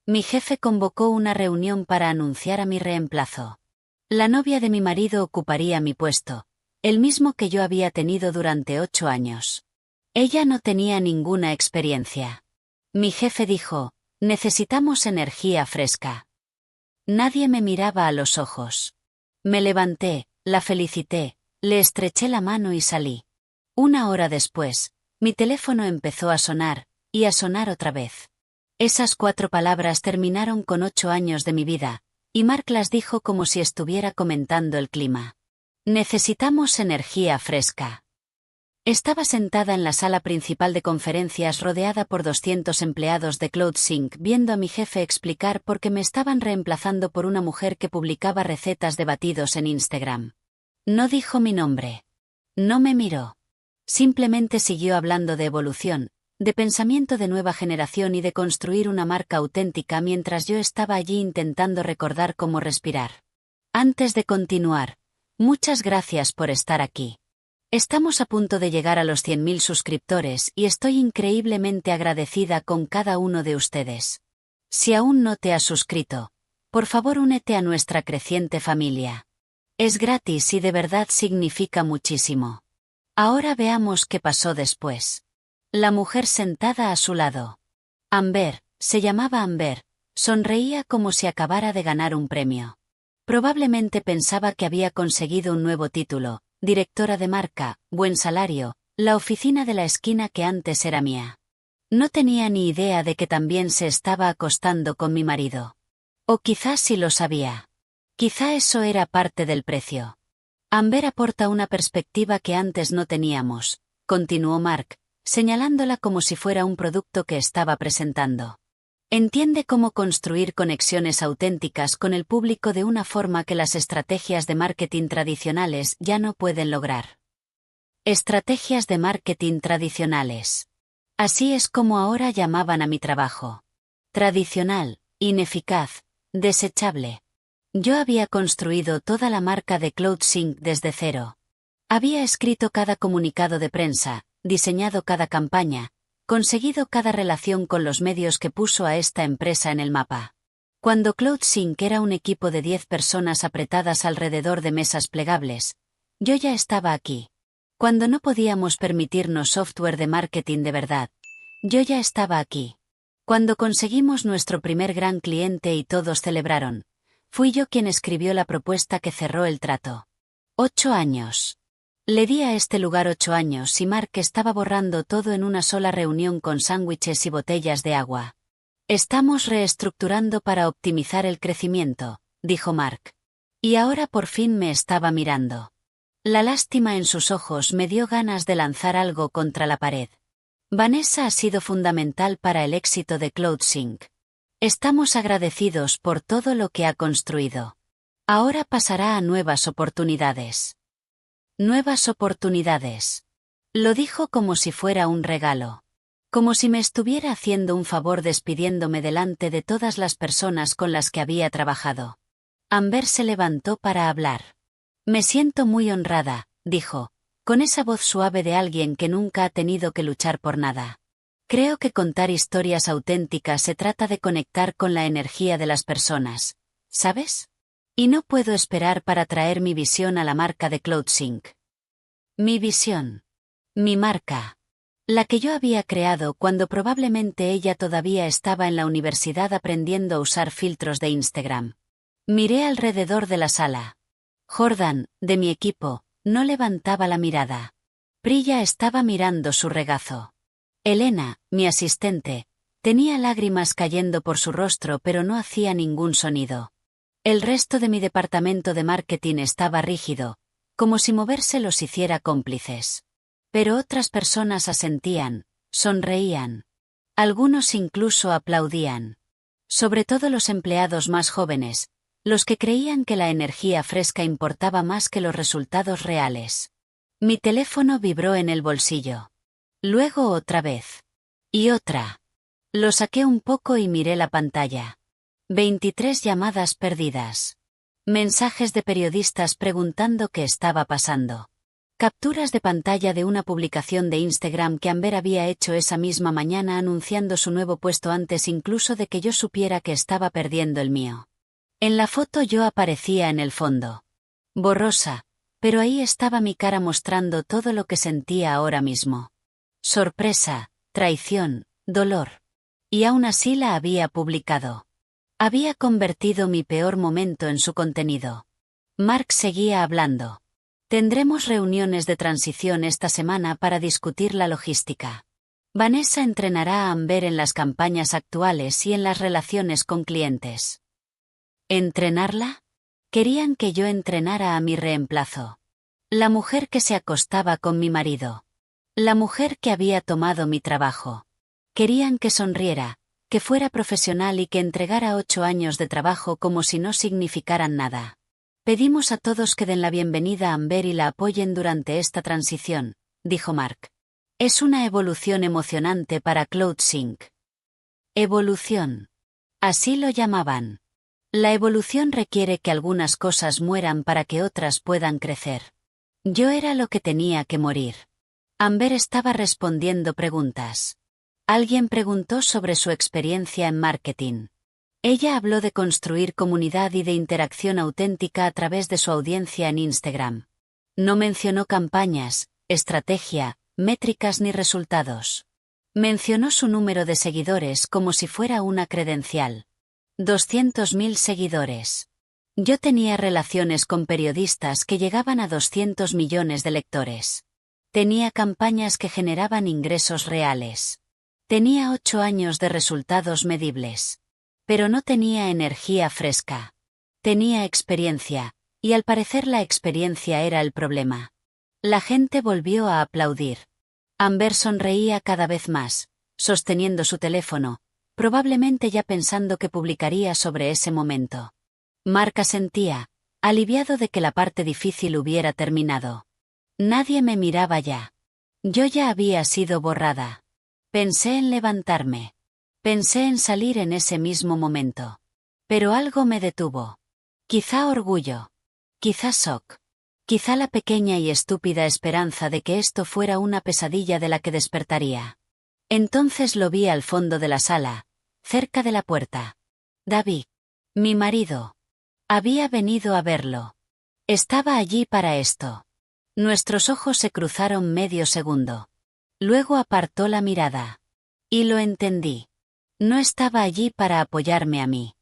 Mi jefe convocó una reunión para anunciar a mi reemplazo. La novia de mi marido ocuparía mi puesto, el mismo que yo había tenido durante 8 años. Ella no tenía ninguna experiencia. Mi jefe dijo, necesitamos energía fresca. Nadie me miraba a los ojos. Me levanté, la felicité, le estreché la mano y salí. 1 hora después, mi teléfono empezó a sonar, y a sonar otra vez. Esas 4 palabras terminaron con 8 años de mi vida, y Mark las dijo como si estuviera comentando el clima. Necesitamos energía fresca. Estaba sentada en la sala principal de conferencias rodeada por 200 empleados de CloudSync viendo a mi jefe explicar por qué me estaban reemplazando por una mujer que publicaba recetas de batidos en Instagram. No dijo mi nombre. No me miró. Simplemente siguió hablando de evolución, de pensamiento de nueva generación y de construir una marca auténtica mientras yo estaba allí intentando recordar cómo respirar. Antes de continuar, muchas gracias por estar aquí. Estamos a punto de llegar a los 100.000 suscriptores y estoy increíblemente agradecida con cada uno de ustedes. Si aún no te has suscrito, por favor únete a nuestra creciente familia. Es gratis y de verdad significa muchísimo. Ahora veamos qué pasó después. La mujer sentada a su lado. Amber, se llamaba Amber, sonreía como si acabara de ganar un premio. Probablemente pensaba que había conseguido un nuevo título. Directora de marca, buen salario, la oficina de la esquina que antes era mía. No tenía ni idea de que también se estaba acostando con mi marido. O quizás sí lo sabía. Quizá eso era parte del precio. Amber aporta una perspectiva que antes no teníamos, continuó Mark, señalándola como si fuera un producto que estaba presentando. Entiende cómo construir conexiones auténticas con el público de una forma que las estrategias de marketing tradicionales ya no pueden lograr. Estrategias de marketing tradicionales. Así es como ahora llamaban a mi trabajo. Tradicional, ineficaz, desechable. Yo había construido toda la marca de CloudSync desde cero. Había escrito cada comunicado de prensa, diseñado cada campaña, conseguido cada relación con los medios que puso a esta empresa en el mapa. Cuando CloudSync era un equipo de 10 personas apretadas alrededor de mesas plegables, yo ya estaba aquí. Cuando no podíamos permitirnos software de marketing de verdad, yo ya estaba aquí. Cuando conseguimos nuestro primer gran cliente y todos celebraron, fui yo quien escribió la propuesta que cerró el trato. 8 años. Le di a este lugar 8 años y Mark estaba borrando todo en una sola reunión con sándwiches y botellas de agua. Estamos reestructurando para optimizar el crecimiento, dijo Mark. Y ahora por fin me estaba mirando. La lástima en sus ojos me dio ganas de lanzar algo contra la pared. Vanessa ha sido fundamental para el éxito de CloudSync. Estamos agradecidos por todo lo que ha construido. Ahora pasará a nuevas oportunidades. Nuevas oportunidades. Lo dijo como si fuera un regalo. Como si me estuviera haciendo un favor despidiéndome delante de todas las personas con las que había trabajado. Amber se levantó para hablar. Me siento muy honrada, dijo, con esa voz suave de alguien que nunca ha tenido que luchar por nada. Creo que contar historias auténticas se trata de conectar con la energía de las personas, ¿sabes? Y no puedo esperar para traer mi visión a la marca de CloudSync. Mi visión. Mi marca. La que yo había creado cuando probablemente ella todavía estaba en la universidad aprendiendo a usar filtros de Instagram. Miré alrededor de la sala. Jordan, de mi equipo, no levantaba la mirada. Priya estaba mirando su regazo. Elena, mi asistente, tenía lágrimas cayendo por su rostro pero no hacía ningún sonido. El resto de mi departamento de marketing estaba rígido, como si moverse los hiciera cómplices. Pero otras personas asentían, sonreían. Algunos incluso aplaudían. Sobre todo los empleados más jóvenes, los que creían que la energía fresca importaba más que los resultados reales. Mi teléfono vibró en el bolsillo. Luego otra vez. Y otra. Lo saqué un poco y miré la pantalla. 23 llamadas perdidas. Mensajes de periodistas preguntando qué estaba pasando. Capturas de pantalla de una publicación de Instagram que Amber había hecho esa misma mañana anunciando su nuevo puesto antes incluso de que yo supiera que estaba perdiendo el mío. En la foto yo aparecía en el fondo. Borrosa, pero ahí estaba mi cara mostrando todo lo que sentía ahora mismo. Sorpresa, traición, dolor. Y aún así la había publicado. Había convertido mi peor momento en su contenido. Mark seguía hablando. Tendremos reuniones de transición esta semana para discutir la logística. Vanessa entrenará a Amber en las campañas actuales y en las relaciones con clientes. ¿Entrenarla? Querían que yo entrenara a mi reemplazo. La mujer que se acostaba con mi marido. La mujer que había tomado mi trabajo. Querían que sonriera, que fuera profesional y que entregara 8 años de trabajo como si no significaran nada. Pedimos a todos que den la bienvenida a Amber y la apoyen durante esta transición, dijo Mark. Es una evolución emocionante para CloudSync. Evolución. Así lo llamaban. La evolución requiere que algunas cosas mueran para que otras puedan crecer. Yo era lo que tenía que morir. Amber estaba respondiendo preguntas. Alguien preguntó sobre su experiencia en marketing. Ella habló de construir comunidad y de interacción auténtica a través de su audiencia en Instagram. No mencionó campañas, estrategia, métricas ni resultados. Mencionó su número de seguidores como si fuera una credencial. 200.000 seguidores. Yo tenía relaciones con periodistas que llegaban a 200 millones de lectores. Tenía campañas que generaban ingresos reales. Tenía 8 años de resultados medibles. Pero no tenía energía fresca. Tenía experiencia, y al parecer la experiencia era el problema. La gente volvió a aplaudir. Amber sonreía cada vez más, sosteniendo su teléfono, probablemente ya pensando que publicaría sobre ese momento. Mark asentía, aliviado de que la parte difícil hubiera terminado. Nadie me miraba ya. Yo ya había sido borrada. Pensé en levantarme. Pensé en salir en ese mismo momento. Pero algo me detuvo. Quizá orgullo. Quizá shock. Quizá la pequeña y estúpida esperanza de que esto fuera una pesadilla de la que despertaría. Entonces lo vi al fondo de la sala, cerca de la puerta. David, mi marido. Había venido a verlo. Estaba allí para esto. Nuestros ojos se cruzaron medio segundo. Luego apartó la mirada. Y lo entendí. No estaba allí para apoyarme a mí.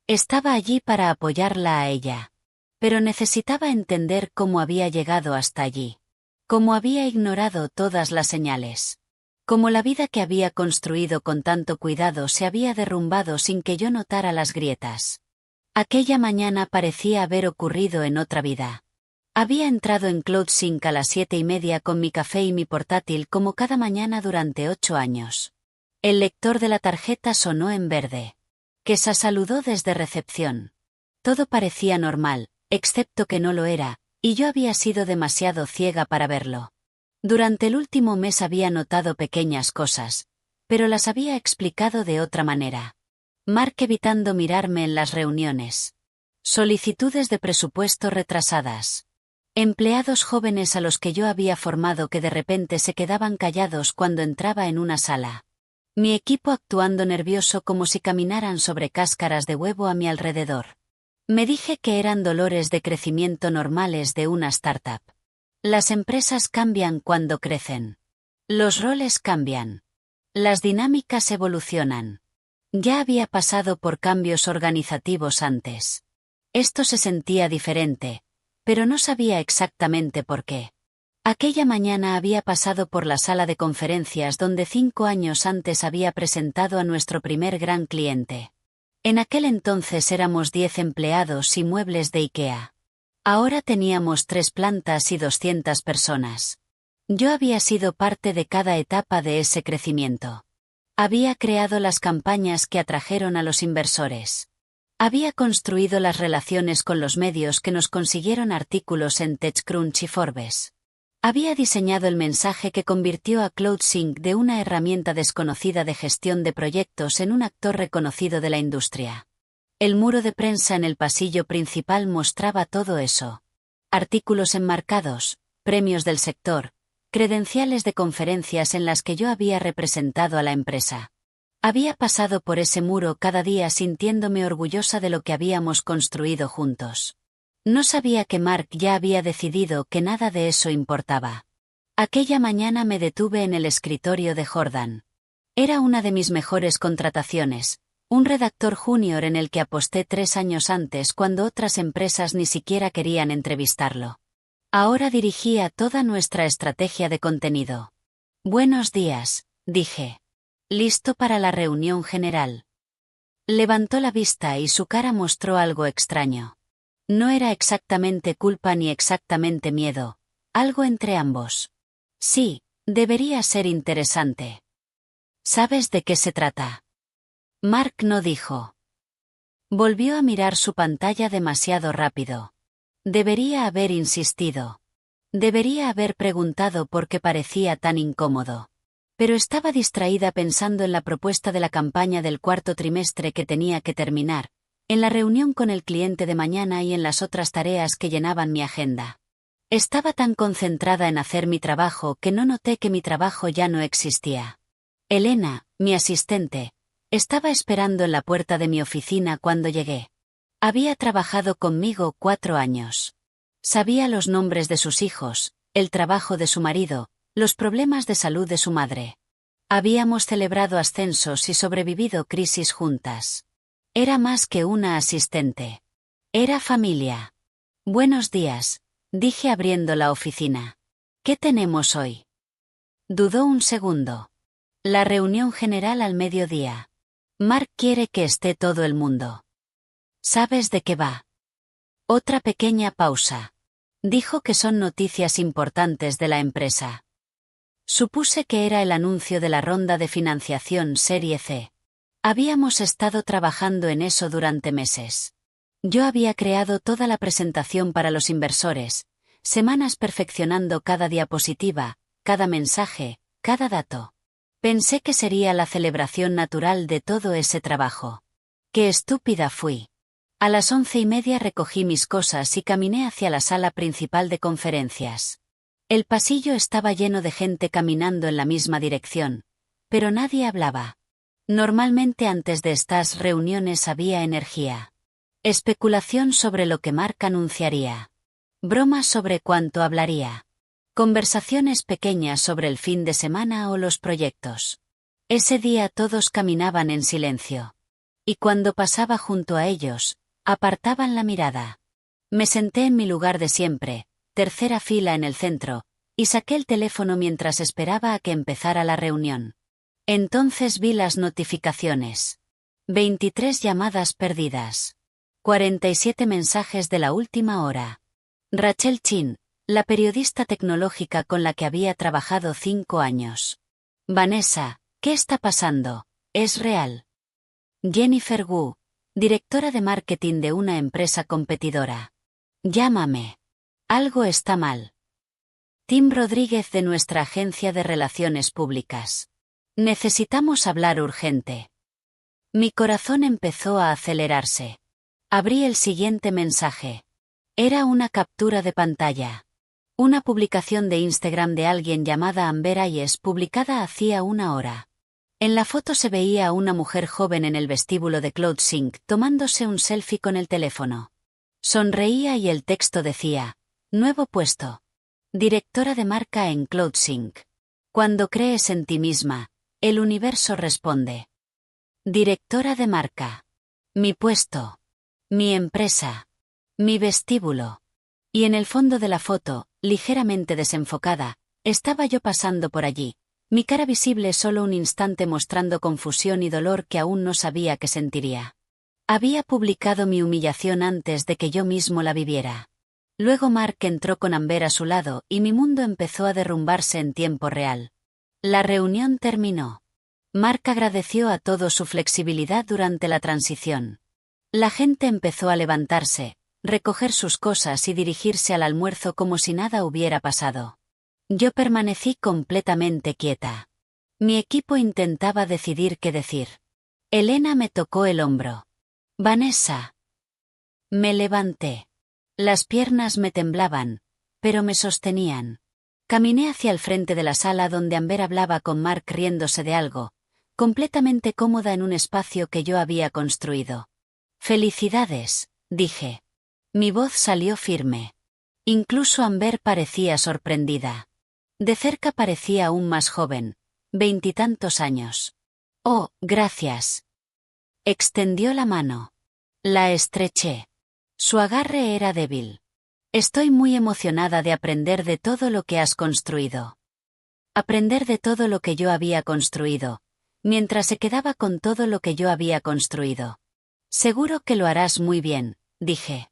Estaba allí para apoyarla a ella. Pero necesitaba entender cómo había llegado hasta allí. Cómo había ignorado todas las señales. Cómo la vida que había construido con tanto cuidado se había derrumbado sin que yo notara las grietas. Aquella mañana parecía haber ocurrido en otra vida. Había entrado en CloudSync a las 7:30 con mi café y mi portátil como cada mañana durante 8 años. El lector de la tarjeta sonó en verde. Kesa saludó desde recepción. Todo parecía normal, excepto que no lo era, y yo había sido demasiado ciega para verlo. Durante el último mes había notado pequeñas cosas, pero las había explicado de otra manera. Mark evitando mirarme en las reuniones. Solicitudes de presupuesto retrasadas. Empleados jóvenes a los que yo había formado que de repente se quedaban callados cuando entraba en una sala. Mi equipo actuando nervioso como si caminaran sobre cáscaras de huevo a mi alrededor. Me dije que eran dolores de crecimiento normales de una startup. Las empresas cambian cuando crecen. Los roles cambian. Las dinámicas evolucionan. Ya había pasado por cambios organizativos antes. Esto se sentía diferente, pero no sabía exactamente por qué. Aquella mañana había pasado por la sala de conferencias donde 5 años antes había presentado a nuestro primer gran cliente. En aquel entonces éramos 10 empleados y muebles de IKEA. Ahora teníamos 3 plantas y 200 personas. Yo había sido parte de cada etapa de ese crecimiento. Había creado las campañas que atrajeron a los inversores. Había construido las relaciones con los medios que nos consiguieron artículos en TechCrunch y Forbes. Había diseñado el mensaje que convirtió a CloudSync de una herramienta desconocida de gestión de proyectos en un actor reconocido de la industria. El muro de prensa en el pasillo principal mostraba todo eso. Artículos enmarcados, premios del sector, credenciales de conferencias en las que yo había representado a la empresa. Había pasado por ese muro cada día sintiéndome orgullosa de lo que habíamos construido juntos. No sabía que Mark ya había decidido que nada de eso importaba. Aquella mañana me detuve en el escritorio de Jordan. Era una de mis mejores contrataciones, un redactor junior en el que aposté 3 años antes cuando otras empresas ni siquiera querían entrevistarlo. Ahora dirigía toda nuestra estrategia de contenido. Buenos días, dije. ¿Listo para la reunión general? Levantó la vista y su cara mostró algo extraño. No era exactamente culpa ni exactamente miedo, algo entre ambos. Sí, debería ser interesante. ¿Sabes de qué se trata? Mark no dijo. Volvió a mirar su pantalla demasiado rápido. Debería haber insistido. Debería haber preguntado por qué parecía tan incómodo. Pero estaba distraída pensando en la propuesta de la campaña del 4º trimestre que tenía que terminar, en la reunión con el cliente de mañana y en las otras tareas que llenaban mi agenda. Estaba tan concentrada en hacer mi trabajo que no noté que mi trabajo ya no existía. Elena, mi asistente, estaba esperando en la puerta de mi oficina cuando llegué. Había trabajado conmigo 4 años. Sabía los nombres de sus hijos, el trabajo de su marido, los problemas de salud de su madre. Habíamos celebrado ascensos y sobrevivido crisis juntas. Era más que una asistente. Era familia. Buenos días, dije abriendo la oficina. ¿Qué tenemos hoy? Dudó un segundo. La reunión general al mediodía. Mark quiere que esté todo el mundo. ¿Sabes de qué va? Otra pequeña pausa. Dijo que son noticias importantes de la empresa. Supuse que era el anuncio de la ronda de financiación Serie C. Habíamos estado trabajando en eso durante meses. Yo había creado toda la presentación para los inversores, semanas perfeccionando cada diapositiva, cada mensaje, cada dato. Pensé que sería la celebración natural de todo ese trabajo. ¡Qué estúpida fui! A las 11:30 recogí mis cosas y caminé hacia la sala principal de conferencias. El pasillo estaba lleno de gente caminando en la misma dirección, pero nadie hablaba. Normalmente antes de estas reuniones había energía. Especulación sobre lo que Mark anunciaría. Bromas sobre cuánto hablaría. Conversaciones pequeñas sobre el fin de semana o los proyectos. Ese día todos caminaban en silencio. Y cuando pasaba junto a ellos, apartaban la mirada. Me senté en mi lugar de siempre, tercera fila en el centro, y saqué el teléfono mientras esperaba a que empezara la reunión. Entonces vi las notificaciones. 23 llamadas perdidas. 47 mensajes de la última hora. Rachel Chin, la periodista tecnológica con la que había trabajado 5 años. Vanessa, ¿qué está pasando? ¿Es real? Jennifer Wu, directora de marketing de una empresa competidora. Llámame. Algo está mal. Tim Rodríguez de nuestra agencia de relaciones públicas. Necesitamos hablar urgente. Mi corazón empezó a acelerarse. Abrí el siguiente mensaje. Era una captura de pantalla. Una publicación de Instagram de alguien llamada Amber Ayes publicada hacía 1 hora. En la foto se veía a una mujer joven en el vestíbulo de CloudSync tomándose un selfie con el teléfono. Sonreía y el texto decía, nuevo puesto. Directora de marca en CloudSync. Cuando crees en ti misma, el universo responde. Directora de marca. Mi puesto. Mi empresa. Mi vestíbulo. Y en el fondo de la foto, ligeramente desenfocada, estaba yo pasando por allí, mi cara visible solo un instante mostrando confusión y dolor que aún no sabía que sentiría. Había publicado mi humillación antes de que yo mismo la viviera. Luego Mark entró con Amber a su lado y mi mundo empezó a derrumbarse en tiempo real. La reunión terminó. Mark agradeció a todos su flexibilidad durante la transición. La gente empezó a levantarse, recoger sus cosas y dirigirse al almuerzo como si nada hubiera pasado. Yo permanecí completamente quieta. Mi equipo intentaba decidir qué decir. Elena me tocó el hombro. Vanessa. Me levanté. Las piernas me temblaban, pero me sostenían. Caminé hacia el frente de la sala donde Amber hablaba con Mark riéndose de algo, completamente cómoda en un espacio que yo había construido. «Felicidades», dije. Mi voz salió firme. Incluso Amber parecía sorprendida. De cerca parecía aún más joven, 20 y tantos años. «Oh, gracias». Extendió la mano. La estreché. Su agarre era débil. «Estoy muy emocionada de aprender de todo lo que has construido». Aprender de todo lo que yo había construido, mientras se quedaba con todo lo que yo había construido. «Seguro que lo harás muy bien», dije.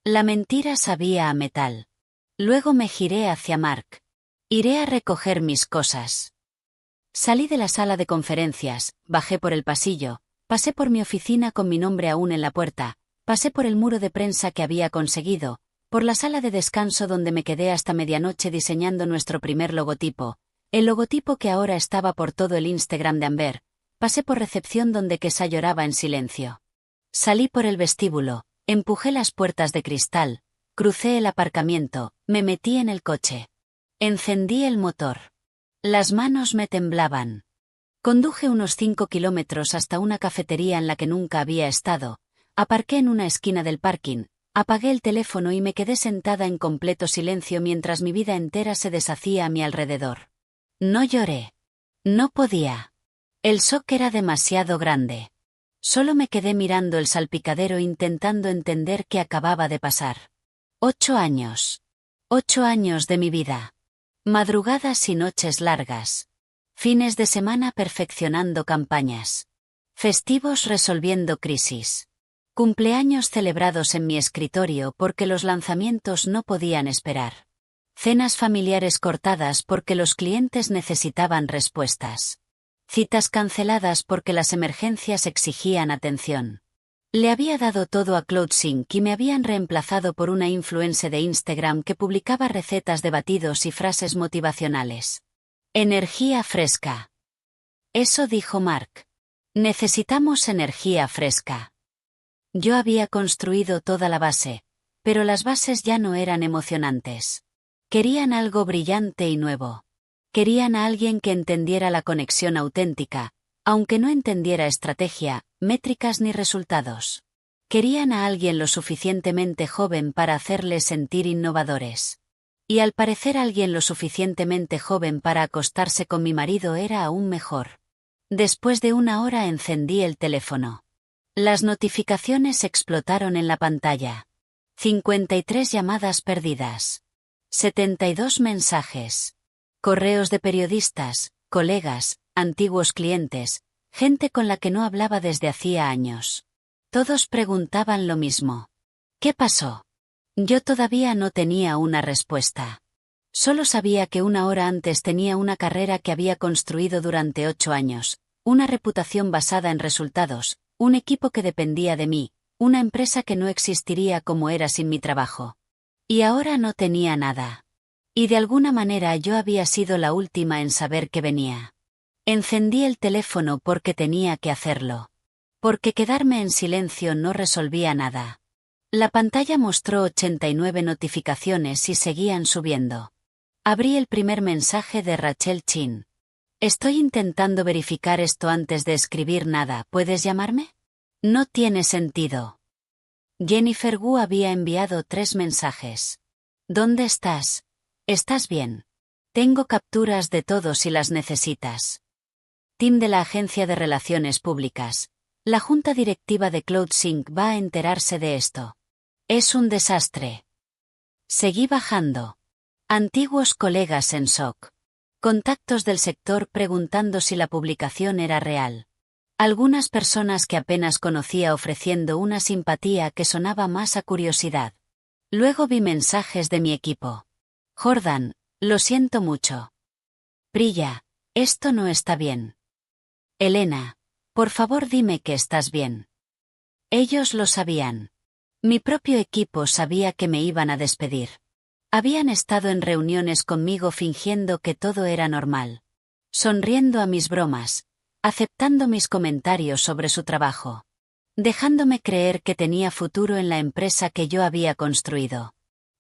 La mentira sabía a metal. Luego me giré hacia Mark. «Iré a recoger mis cosas». Salí de la sala de conferencias, bajé por el pasillo, pasé por mi oficina con mi nombre aún en la puerta, pasé por el muro de prensa que había conseguido, por la sala de descanso donde me quedé hasta medianoche diseñando nuestro primer logotipo, el logotipo que ahora estaba por todo el Instagram de Amber, pasé por recepción donde Kesha lloraba en silencio. Salí por el vestíbulo, empujé las puertas de cristal, crucé el aparcamiento, me metí en el coche. Encendí el motor. Las manos me temblaban. Conduje unos 5 kilómetros hasta una cafetería en la que nunca había estado, aparqué en una esquina del parking, apagué el teléfono y me quedé sentada en completo silencio mientras mi vida entera se deshacía a mi alrededor. No lloré. No podía. El shock era demasiado grande. Solo me quedé mirando el salpicadero intentando entender qué acababa de pasar. 8 años. 8 años de mi vida. Madrugadas y noches largas. Fines de semana perfeccionando campañas. Festivos resolviendo crisis. Cumpleaños celebrados en mi escritorio porque los lanzamientos no podían esperar. Cenas familiares cortadas porque los clientes necesitaban respuestas. Citas canceladas porque las emergencias exigían atención. Le había dado todo a CloudSync y me habían reemplazado por una influencer de Instagram que publicaba recetas de batidos y frases motivacionales. Energía fresca. Eso dijo Mark. Necesitamos energía fresca. Yo había construido toda la base, pero las bases ya no eran emocionantes. Querían algo brillante y nuevo. Querían a alguien que entendiera la conexión auténtica, aunque no entendiera estrategia, métricas ni resultados. Querían a alguien lo suficientemente joven para hacerles sentir innovadores. Y al parecer alguien lo suficientemente joven para acostarse con mi marido era aún mejor. Después de 1 hora encendí el teléfono. Las notificaciones explotaron en la pantalla. 53 llamadas perdidas. 72 mensajes. Correos de periodistas, colegas, antiguos clientes, gente con la que no hablaba desde hacía años. Todos preguntaban lo mismo. ¿Qué pasó? Yo todavía no tenía una respuesta. Solo sabía que 1 hora antes tenía una carrera que había construido durante 8 años, una reputación basada en resultados, un equipo que dependía de mí, una empresa que no existiría como era sin mi trabajo. Y ahora no tenía nada. Y de alguna manera yo había sido la última en saber que venía. Encendí el teléfono porque tenía que hacerlo. Porque quedarme en silencio no resolvía nada. La pantalla mostró 89 notificaciones y seguían subiendo. Abrí el primer mensaje de Rachel Chin. Estoy intentando verificar esto antes de escribir nada, ¿puedes llamarme? No tiene sentido. Jennifer Wu había enviado 3 mensajes. ¿Dónde estás? ¿Estás bien? Tengo capturas de todo si las necesitas. Tim de la Agencia de Relaciones Públicas. La junta directiva de CloudSync va a enterarse de esto. Es un desastre. Seguí bajando. Antiguos colegas en SOC. Contactos del sector preguntando si la publicación era real. Algunas personas que apenas conocía ofreciendo una simpatía que sonaba más a curiosidad. Luego vi mensajes de mi equipo. Jordan, lo siento mucho. Priya, esto no está bien. Elena, por favor dime que estás bien. Ellos lo sabían. Mi propio equipo sabía que me iban a despedir. Habían estado en reuniones conmigo fingiendo que todo era normal. Sonriendo a mis bromas, aceptando mis comentarios sobre su trabajo. Dejándome creer que tenía futuro en la empresa que yo había construido.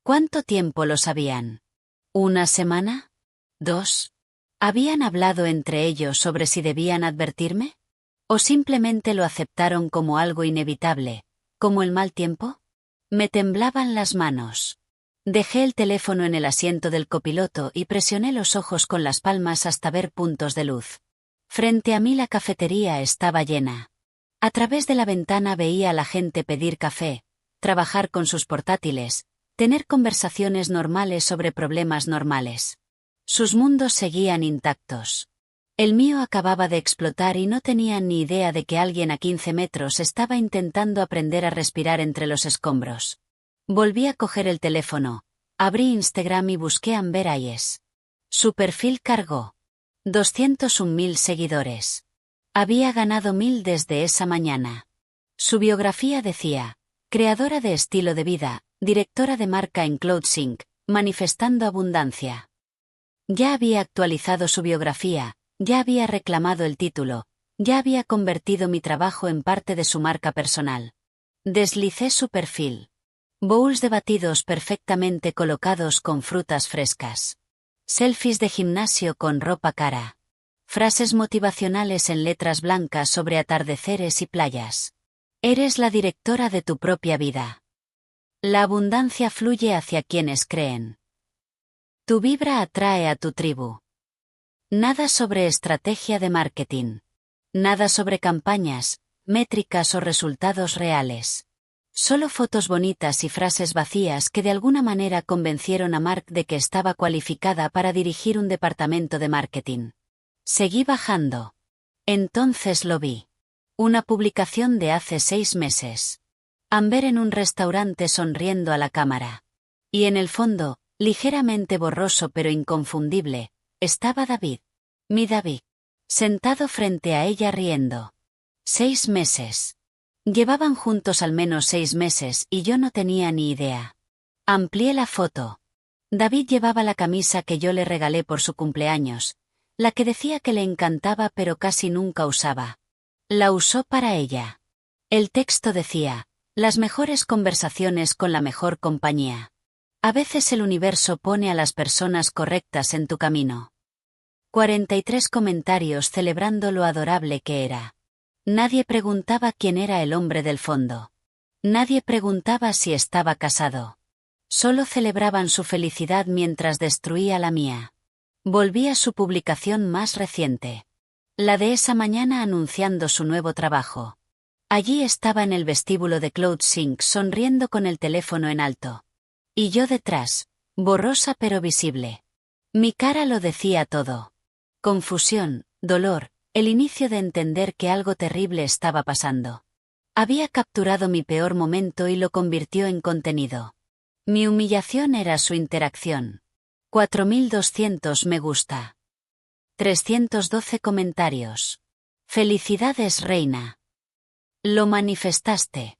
¿Cuánto tiempo lo sabían? ¿Una semana? ¿2? ¿Habían hablado entre ellos sobre si debían advertirme? ¿O simplemente lo aceptaron como algo inevitable, como el mal tiempo? Me temblaban las manos. Dejé el teléfono en el asiento del copiloto y presioné los ojos con las palmas hasta ver puntos de luz. Frente a mí la cafetería estaba llena. A través de la ventana veía a la gente pedir café, trabajar con sus portátiles, tener conversaciones normales sobre problemas normales. Sus mundos seguían intactos. El mío acababa de explotar y no tenía ni idea de que alguien a 15 metros estaba intentando aprender a respirar entre los escombros. Volví a coger el teléfono, abrí Instagram y busqué a Amber Ayes. Su perfil cargó 201.000 seguidores. Había ganado 1.000 desde esa mañana. Su biografía decía: creadora de estilo de vida, directora de marca en CloudSync, manifestando abundancia. Ya había actualizado su biografía, ya había reclamado el título, ya había convertido mi trabajo en parte de su marca personal. Deslicé su perfil. Bowls de batidos perfectamente colocados con frutas frescas. Selfies de gimnasio con ropa cara. Frases motivacionales en letras blancas sobre atardeceres y playas. Eres la directora de tu propia vida. La abundancia fluye hacia quienes creen. Tu vibra atrae a tu tribu. Nada sobre estrategia de marketing. Nada sobre campañas, métricas o resultados reales. Solo fotos bonitas y frases vacías que de alguna manera convencieron a Mark de que estaba cualificada para dirigir un departamento de marketing. Seguí bajando. Entonces lo vi. Una publicación de hace 6 meses. Amber en un restaurante sonriendo a la cámara. Y en el fondo, ligeramente borroso pero inconfundible, estaba David. Mi David. Sentado frente a ella riendo. 6 meses. Llevaban juntos al menos 6 meses y yo no tenía ni idea. Amplié la foto. David llevaba la camisa que yo le regalé por su cumpleaños, la que decía que le encantaba pero casi nunca usaba. La usó para ella. El texto decía: las mejores conversaciones con la mejor compañía. A veces el universo pone a las personas correctas en tu camino. 43 comentarios celebrando lo adorable que era. Nadie preguntaba quién era el hombre del fondo. Nadie preguntaba si estaba casado. Solo celebraban su felicidad mientras destruía la mía. Volví a su publicación más reciente. La de esa mañana anunciando su nuevo trabajo. Allí estaba en el vestíbulo de CloudSync sonriendo con el teléfono en alto. Y yo detrás, borrosa pero visible. Mi cara lo decía todo. Confusión, dolor, el inicio de entender que algo terrible estaba pasando. Había capturado mi peor momento y lo convirtió en contenido. Mi humillación era su interacción. 4.200 me gusta. 312 comentarios. Felicidades, reina. Lo manifestaste.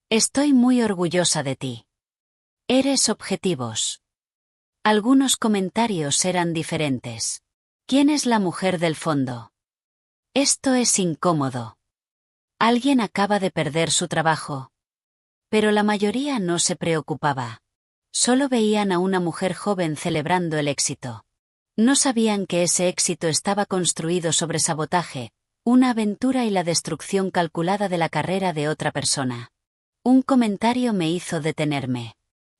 Estoy muy orgullosa de ti. Eres objetivos. Algunos comentarios eran diferentes. ¿Quién es la mujer del fondo? Esto es incómodo. Alguien acaba de perder su trabajo. Pero la mayoría no se preocupaba. Solo veían a una mujer joven celebrando el éxito. No sabían que ese éxito estaba construido sobre sabotaje, una aventura y la destrucción calculada de la carrera de otra persona. Un comentario me hizo detenerme.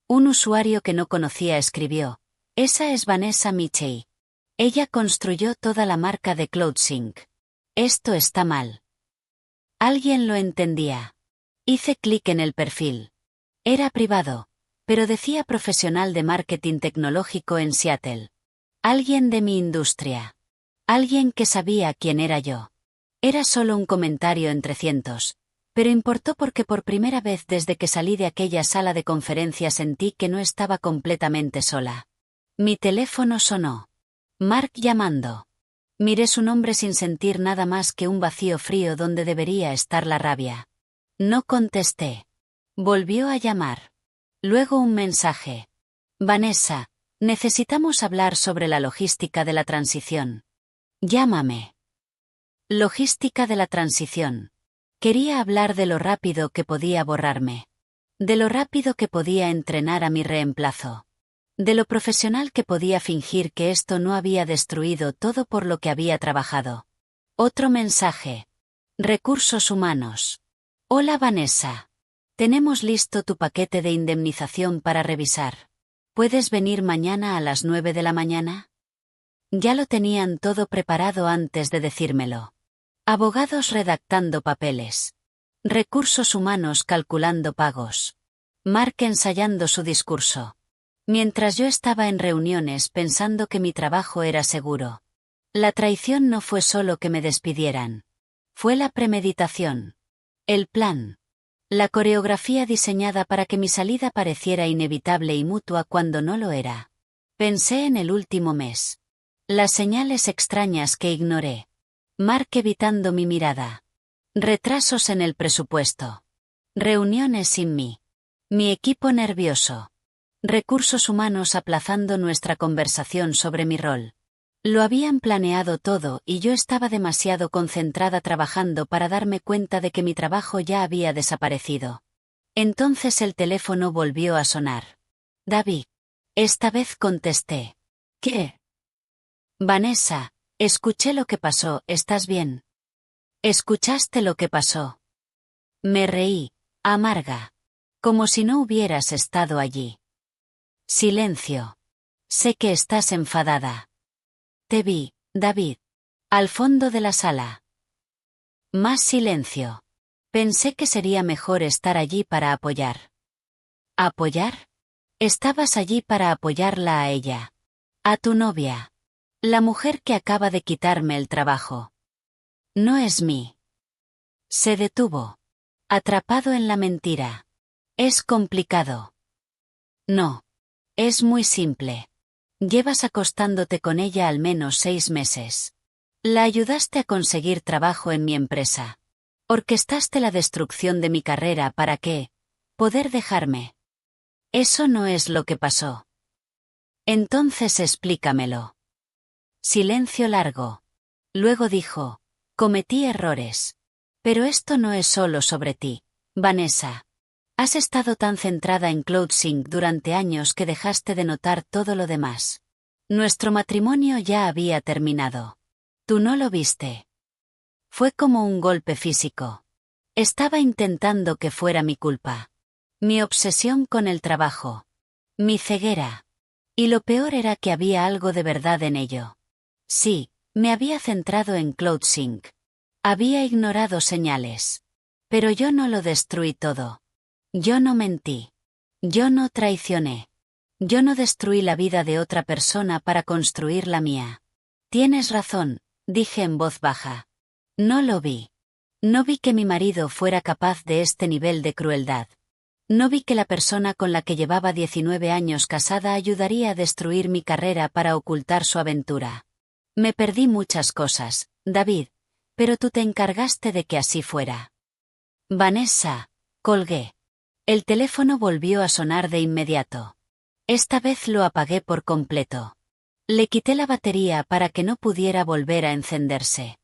Un usuario que no conocía escribió: esa es Vanessa Michei. Ella construyó toda la marca de CloudSync. Esto está mal. Alguien lo entendía. Hice clic en el perfil. Era privado, pero decía profesional de marketing tecnológico en Seattle. Alguien de mi industria. Alguien que sabía quién era yo. Era solo un comentario entre cientos, pero importó porque por primera vez desde que salí de aquella sala de conferencias sentí que no estaba completamente sola. Mi teléfono sonó. Mark llamando. Miré su nombre sin sentir nada más que un vacío frío donde debería estar la rabia. No contesté. Volvió a llamar. Luego un mensaje. Vanessa, necesitamos hablar sobre la logística de la transición. Llámame. Logística de la transición. Quería hablar de lo rápido que podía borrarme. de lo rápido que podía entrenar a mi reemplazo, de lo profesional que podía fingir que esto no había destruido todo por lo que había trabajado. Otro mensaje. Recursos humanos. Hola Vanessa. Tenemos listo tu paquete de indemnización para revisar. ¿Puedes venir mañana a las 9 de la mañana? Ya lo tenían todo preparado antes de decírmelo. Abogados redactando papeles. Recursos humanos calculando pagos. Mark ensayando su discurso. Mientras yo estaba en reuniones pensando que mi trabajo era seguro. La traición no fue solo que me despidieran. Fue la premeditación. El plan. La coreografía diseñada para que mi salida pareciera inevitable y mutua cuando no lo era. Pensé en el último mes. Las señales extrañas que ignoré. Mark evitando mi mirada. Retrasos en el presupuesto. Reuniones sin mí. Mi equipo nervioso. Recursos humanos aplazando nuestra conversación sobre mi rol. Lo habían planeado todo y yo estaba demasiado concentrada trabajando para darme cuenta de que mi trabajo ya había desaparecido. Entonces el teléfono volvió a sonar. David. Esta vez contesté. ¿Qué? Vanessa, escuché lo que pasó, ¿estás bien? ¿Escuchaste lo que pasó? Me reí, amarga. Como si no hubieras estado allí. Silencio. Sé que estás enfadada. Te vi, David. Al fondo de la sala. Más silencio. Pensé que sería mejor estar allí para apoyar. ¿Apoyar? Estabas allí para apoyarla a ella. A tu novia. La mujer que acaba de quitarme el trabajo. No es mí. Se detuvo. Atrapado en la mentira. Es complicado. No. Es muy simple. Llevas acostándote con ella al menos 6 meses. La ayudaste a conseguir trabajo en mi empresa. Orquestaste la destrucción de mi carrera para qué, poder dejarme. Eso no es lo que pasó. Entonces explícamelo. Silencio largo. Luego dijo, cometí errores. Pero esto no es solo sobre ti, Vanessa. Has estado tan centrada en CloudSync durante años que dejaste de notar todo lo demás. Nuestro matrimonio ya había terminado. Tú no lo viste. Fue como un golpe físico. Estaba intentando que fuera mi culpa. Mi obsesión con el trabajo. Mi ceguera. Y lo peor era que había algo de verdad en ello. Sí, me había centrado en CloudSync. Había ignorado señales. Pero yo no lo destruí todo. Yo no mentí. Yo no traicioné. Yo no destruí la vida de otra persona para construir la mía. Tienes razón, dije en voz baja. No lo vi. No vi que mi marido fuera capaz de este nivel de crueldad. No vi que la persona con la que llevaba 19 años casada ayudaría a destruir mi carrera para ocultar su aventura. Me perdí muchas cosas, David, pero tú te encargaste de que así fuera. Vanessa, colgué. El teléfono volvió a sonar de inmediato. Esta vez lo apagué por completo. Le quité la batería para que no pudiera volver a encenderse.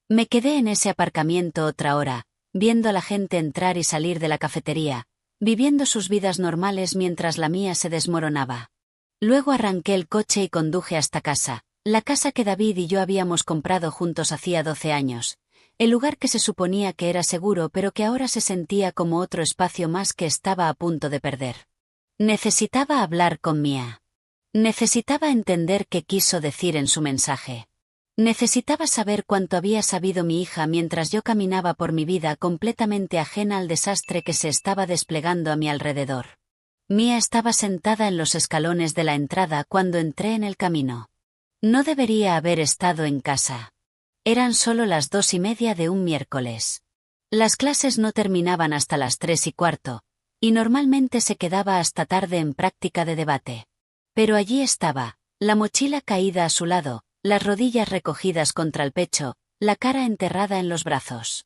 Me quedé en ese aparcamiento otra hora, viendo a la gente entrar y salir de la cafetería, viviendo sus vidas normales mientras la mía se desmoronaba. Luego arranqué el coche y conduje hasta casa, la casa que David y yo habíamos comprado juntos hacía 12 años. El lugar que se suponía que era seguro pero que ahora se sentía como otro espacio más que estaba a punto de perder. Necesitaba hablar con Mia. Necesitaba entender qué quiso decir en su mensaje. Necesitaba saber cuánto había sabido mi hija mientras yo caminaba por mi vida completamente ajena al desastre que se estaba desplegando a mi alrededor. Mia estaba sentada en los escalones de la entrada cuando entré en el camino. No debería haber estado en casa. Eran solo las 2:30 de un miércoles. Las clases no terminaban hasta las 3:15, y normalmente se quedaba hasta tarde en práctica de debate. Pero allí estaba, la mochila caída a su lado, las rodillas recogidas contra el pecho, la cara enterrada en los brazos.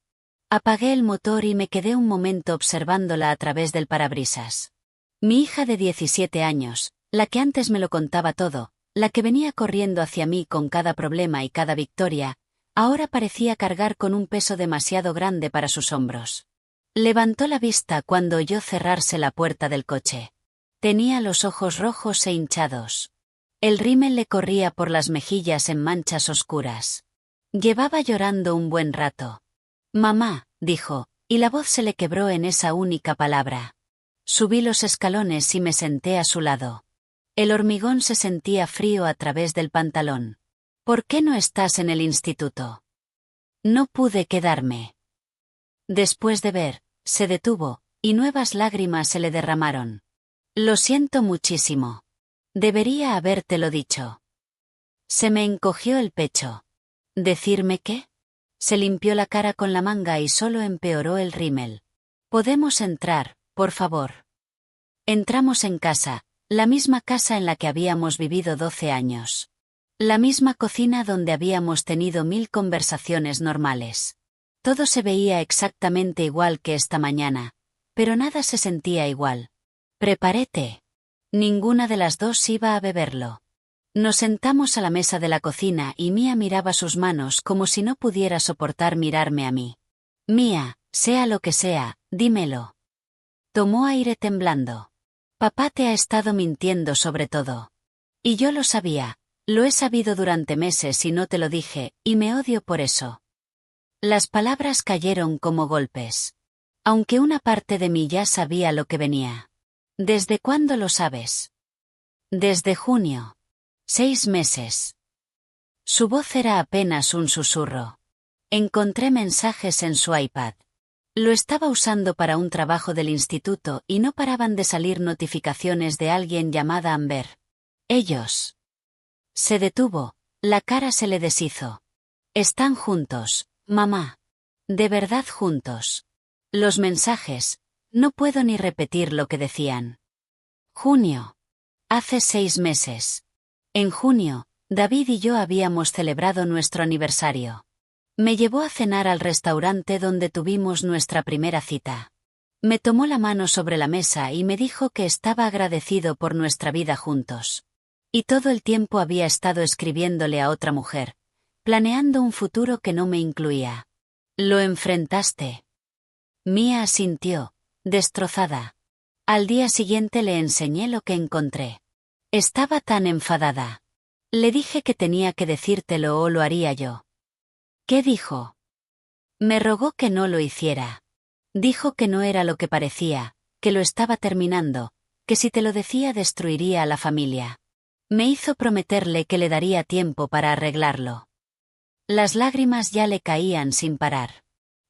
Apagué el motor y me quedé un momento observándola a través del parabrisas. Mi hija de 17 años, la que antes me lo contaba todo, la que venía corriendo hacia mí con cada problema y cada victoria, ahora parecía cargar con un peso demasiado grande para sus hombros. Levantó la vista cuando oyó cerrarse la puerta del coche. Tenía los ojos rojos e hinchados. El rímel le corría por las mejillas en manchas oscuras. Llevaba llorando un buen rato. «Mamá», dijo, y la voz se le quebró en esa única palabra. Subí los escalones y me senté a su lado. El hormigón se sentía frío a través del pantalón. «¿Por qué no estás en el instituto?» No pude quedarme. Después de ver, se detuvo, y nuevas lágrimas se le derramaron. «Lo siento muchísimo. Debería habértelo dicho». Se me encogió el pecho. ¿Decirme qué? Se limpió la cara con la manga y solo empeoró el rímel. «¿Podemos entrar, por favor?» Entramos en casa, la misma casa en la que habíamos vivido 12 años. La misma cocina donde habíamos tenido 1000 conversaciones normales. Todo se veía exactamente igual que esta mañana, pero nada se sentía igual. Preparé té. Ninguna de las dos iba a beberlo. Nos sentamos a la mesa de la cocina y Mía miraba sus manos como si no pudiera soportar mirarme a mí. «Mía, sea lo que sea, dímelo». Tomó aire temblando. «Papá te ha estado mintiendo sobre todo. Y yo lo sabía, lo he sabido durante meses y no te lo dije, y me odio por eso». Las palabras cayeron como golpes. Aunque una parte de mí ya sabía lo que venía. «¿Desde cuándo lo sabes?» «Desde junio. 6 meses». Su voz era apenas un susurro. Encontré mensajes en su iPad. Lo estaba usando para un trabajo del instituto y no paraban de salir notificaciones de alguien llamada Amber. Ellos. Se detuvo, la cara se le deshizo. «Están juntos, mamá. De verdad juntos». Los mensajes, no puedo ni repetir lo que decían. Junio. Hace 6 meses. En junio, David y yo habíamos celebrado nuestro aniversario. Me llevó a cenar al restaurante donde tuvimos nuestra primera cita. Me tomó la mano sobre la mesa y me dijo que estaba agradecido por nuestra vida juntos. Y todo el tiempo había estado escribiéndole a otra mujer, planeando un futuro que no me incluía. «¿Lo enfrentaste?» Mía asintió, destrozada. Al día siguiente le enseñé lo que encontré. Estaba tan enfadada. Le dije que tenía que decírtelo o lo haría yo. ¿Qué dijo? Me rogó que no lo hiciera. Dijo que no era lo que parecía, que lo estaba terminando, que si te lo decía destruiría a la familia. Me hizo prometerle que le daría tiempo para arreglarlo. Las lágrimas ya le caían sin parar.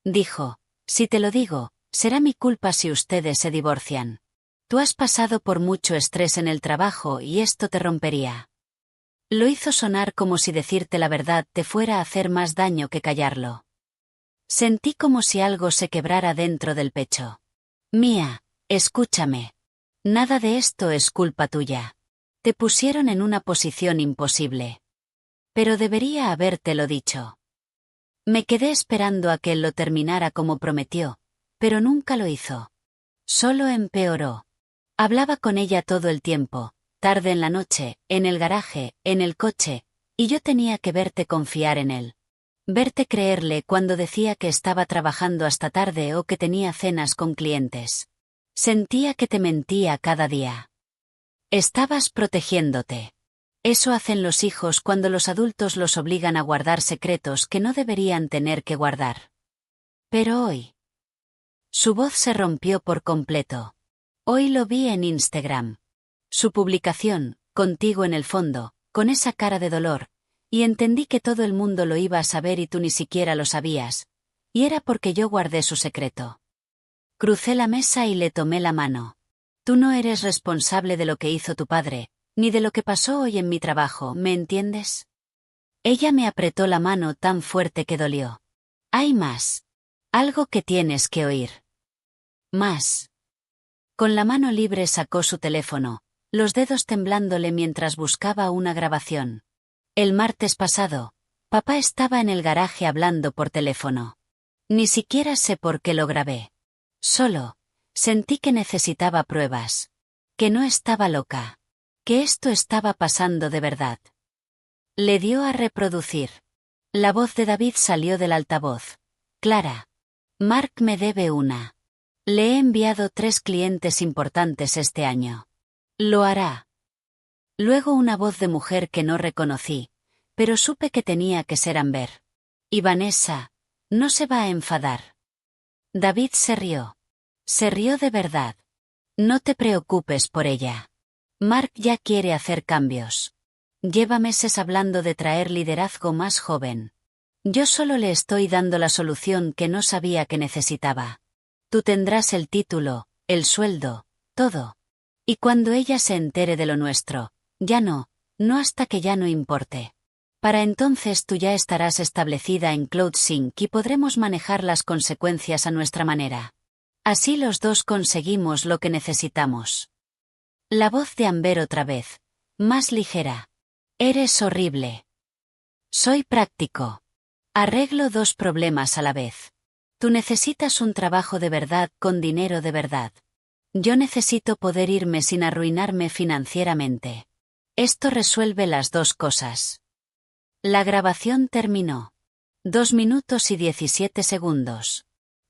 Dijo, «Si te lo digo, será mi culpa si ustedes se divorcian. Tú has pasado por mucho estrés en el trabajo y esto te rompería». Lo hizo sonar como si decirte la verdad te fuera a hacer más daño que callarlo. Sentí como si algo se quebrara dentro del pecho. «Mía, escúchame. Nada de esto es culpa tuya. Te pusieron en una posición imposible. Pero debería habértelo dicho». Me quedé esperando a que él lo terminara como prometió, pero nunca lo hizo. Solo empeoró. Hablaba con ella todo el tiempo, tarde en la noche, en el garaje, en el coche, y yo tenía que verte confiar en él. Verte creerle cuando decía que estaba trabajando hasta tarde o que tenía cenas con clientes. Sentía que te mentía cada día. Estabas protegiéndote. Eso hacen los hijos cuando los adultos los obligan a guardar secretos que no deberían tener que guardar. Pero hoy. Su voz se rompió por completo. Hoy lo vi en Instagram. Su publicación, contigo en el fondo, con esa cara de dolor, y entendí que todo el mundo lo iba a saber y tú ni siquiera lo sabías, y era porque yo guardé su secreto. Crucé la mesa y le tomé la mano. Tú no eres responsable de lo que hizo tu padre, ni de lo que pasó hoy en mi trabajo, ¿me entiendes? Ella me apretó la mano tan fuerte que dolió. Hay más. Algo que tienes que oír. Más. Con la mano libre sacó su teléfono, los dedos temblándole mientras buscaba una grabación. El martes pasado, papá estaba en el garaje hablando por teléfono. Ni siquiera sé por qué lo grabé. Solo, sentí que necesitaba pruebas. Que no estaba loca. Que esto estaba pasando de verdad. Le dio a reproducir. La voz de David salió del altavoz. Clara. Mark me debe una. Le he enviado 3 clientes importantes este año. Lo hará. Luego una voz de mujer que no reconocí, pero supe que tenía que ser Amber. Y Vanessa, no se va a enfadar. David se rió. Se rió de verdad. No te preocupes por ella. Mark ya quiere hacer cambios. Lleva meses hablando de traer liderazgo más joven. Yo solo le estoy dando la solución que no sabía que necesitaba. Tú tendrás el título, el sueldo, todo. Y cuando ella se entere de lo nuestro, ya no hasta que ya no importe. Para entonces tú ya estarás establecida en CloudSync y podremos manejar las consecuencias a nuestra manera. Así los dos conseguimos lo que necesitamos. La voz de Amber otra vez, más ligera. Eres horrible. Soy práctico. Arreglo 2 problemas a la vez. Tú necesitas un trabajo de verdad con dinero de verdad. Yo necesito poder irme sin arruinarme financieramente. Esto resuelve las 2 cosas. La grabación terminó. 2 minutos y 17 segundos.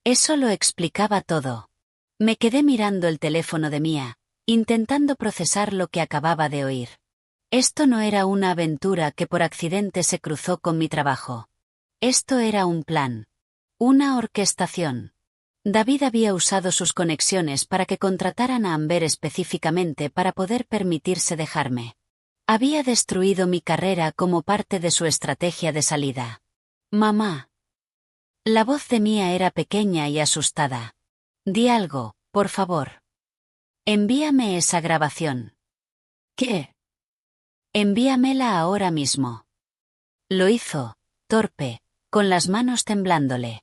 Eso lo explicaba todo. Me quedé mirando el teléfono de Mia, intentando procesar lo que acababa de oír. Esto no era una aventura que por accidente se cruzó con mi trabajo. Esto era un plan. Una orquestación. David había usado sus conexiones para que contrataran a Amber específicamente para poder permitirse dejarme. Había destruido mi carrera como parte de su estrategia de salida. Mamá. La voz de Mia era pequeña y asustada. Di algo, por favor. Envíame esa grabación. ¿Qué? Envíamela ahora mismo. Lo hizo, torpe, con las manos temblándole.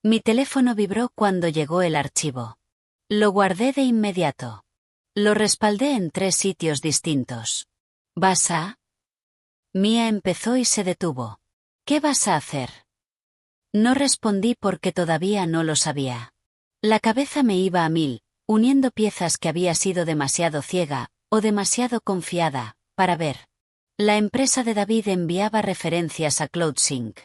Mi teléfono vibró cuando llegó el archivo. Lo guardé de inmediato. Lo respaldé en 3 sitios distintos. ¿Vas a? Mia empezó y se detuvo. ¿Qué vas a hacer? No respondí porque todavía no lo sabía. La cabeza me iba a 1000, uniendo piezas que había sido demasiado ciega, o demasiado confiada, para ver. La empresa de David enviaba referencias a CloudSync.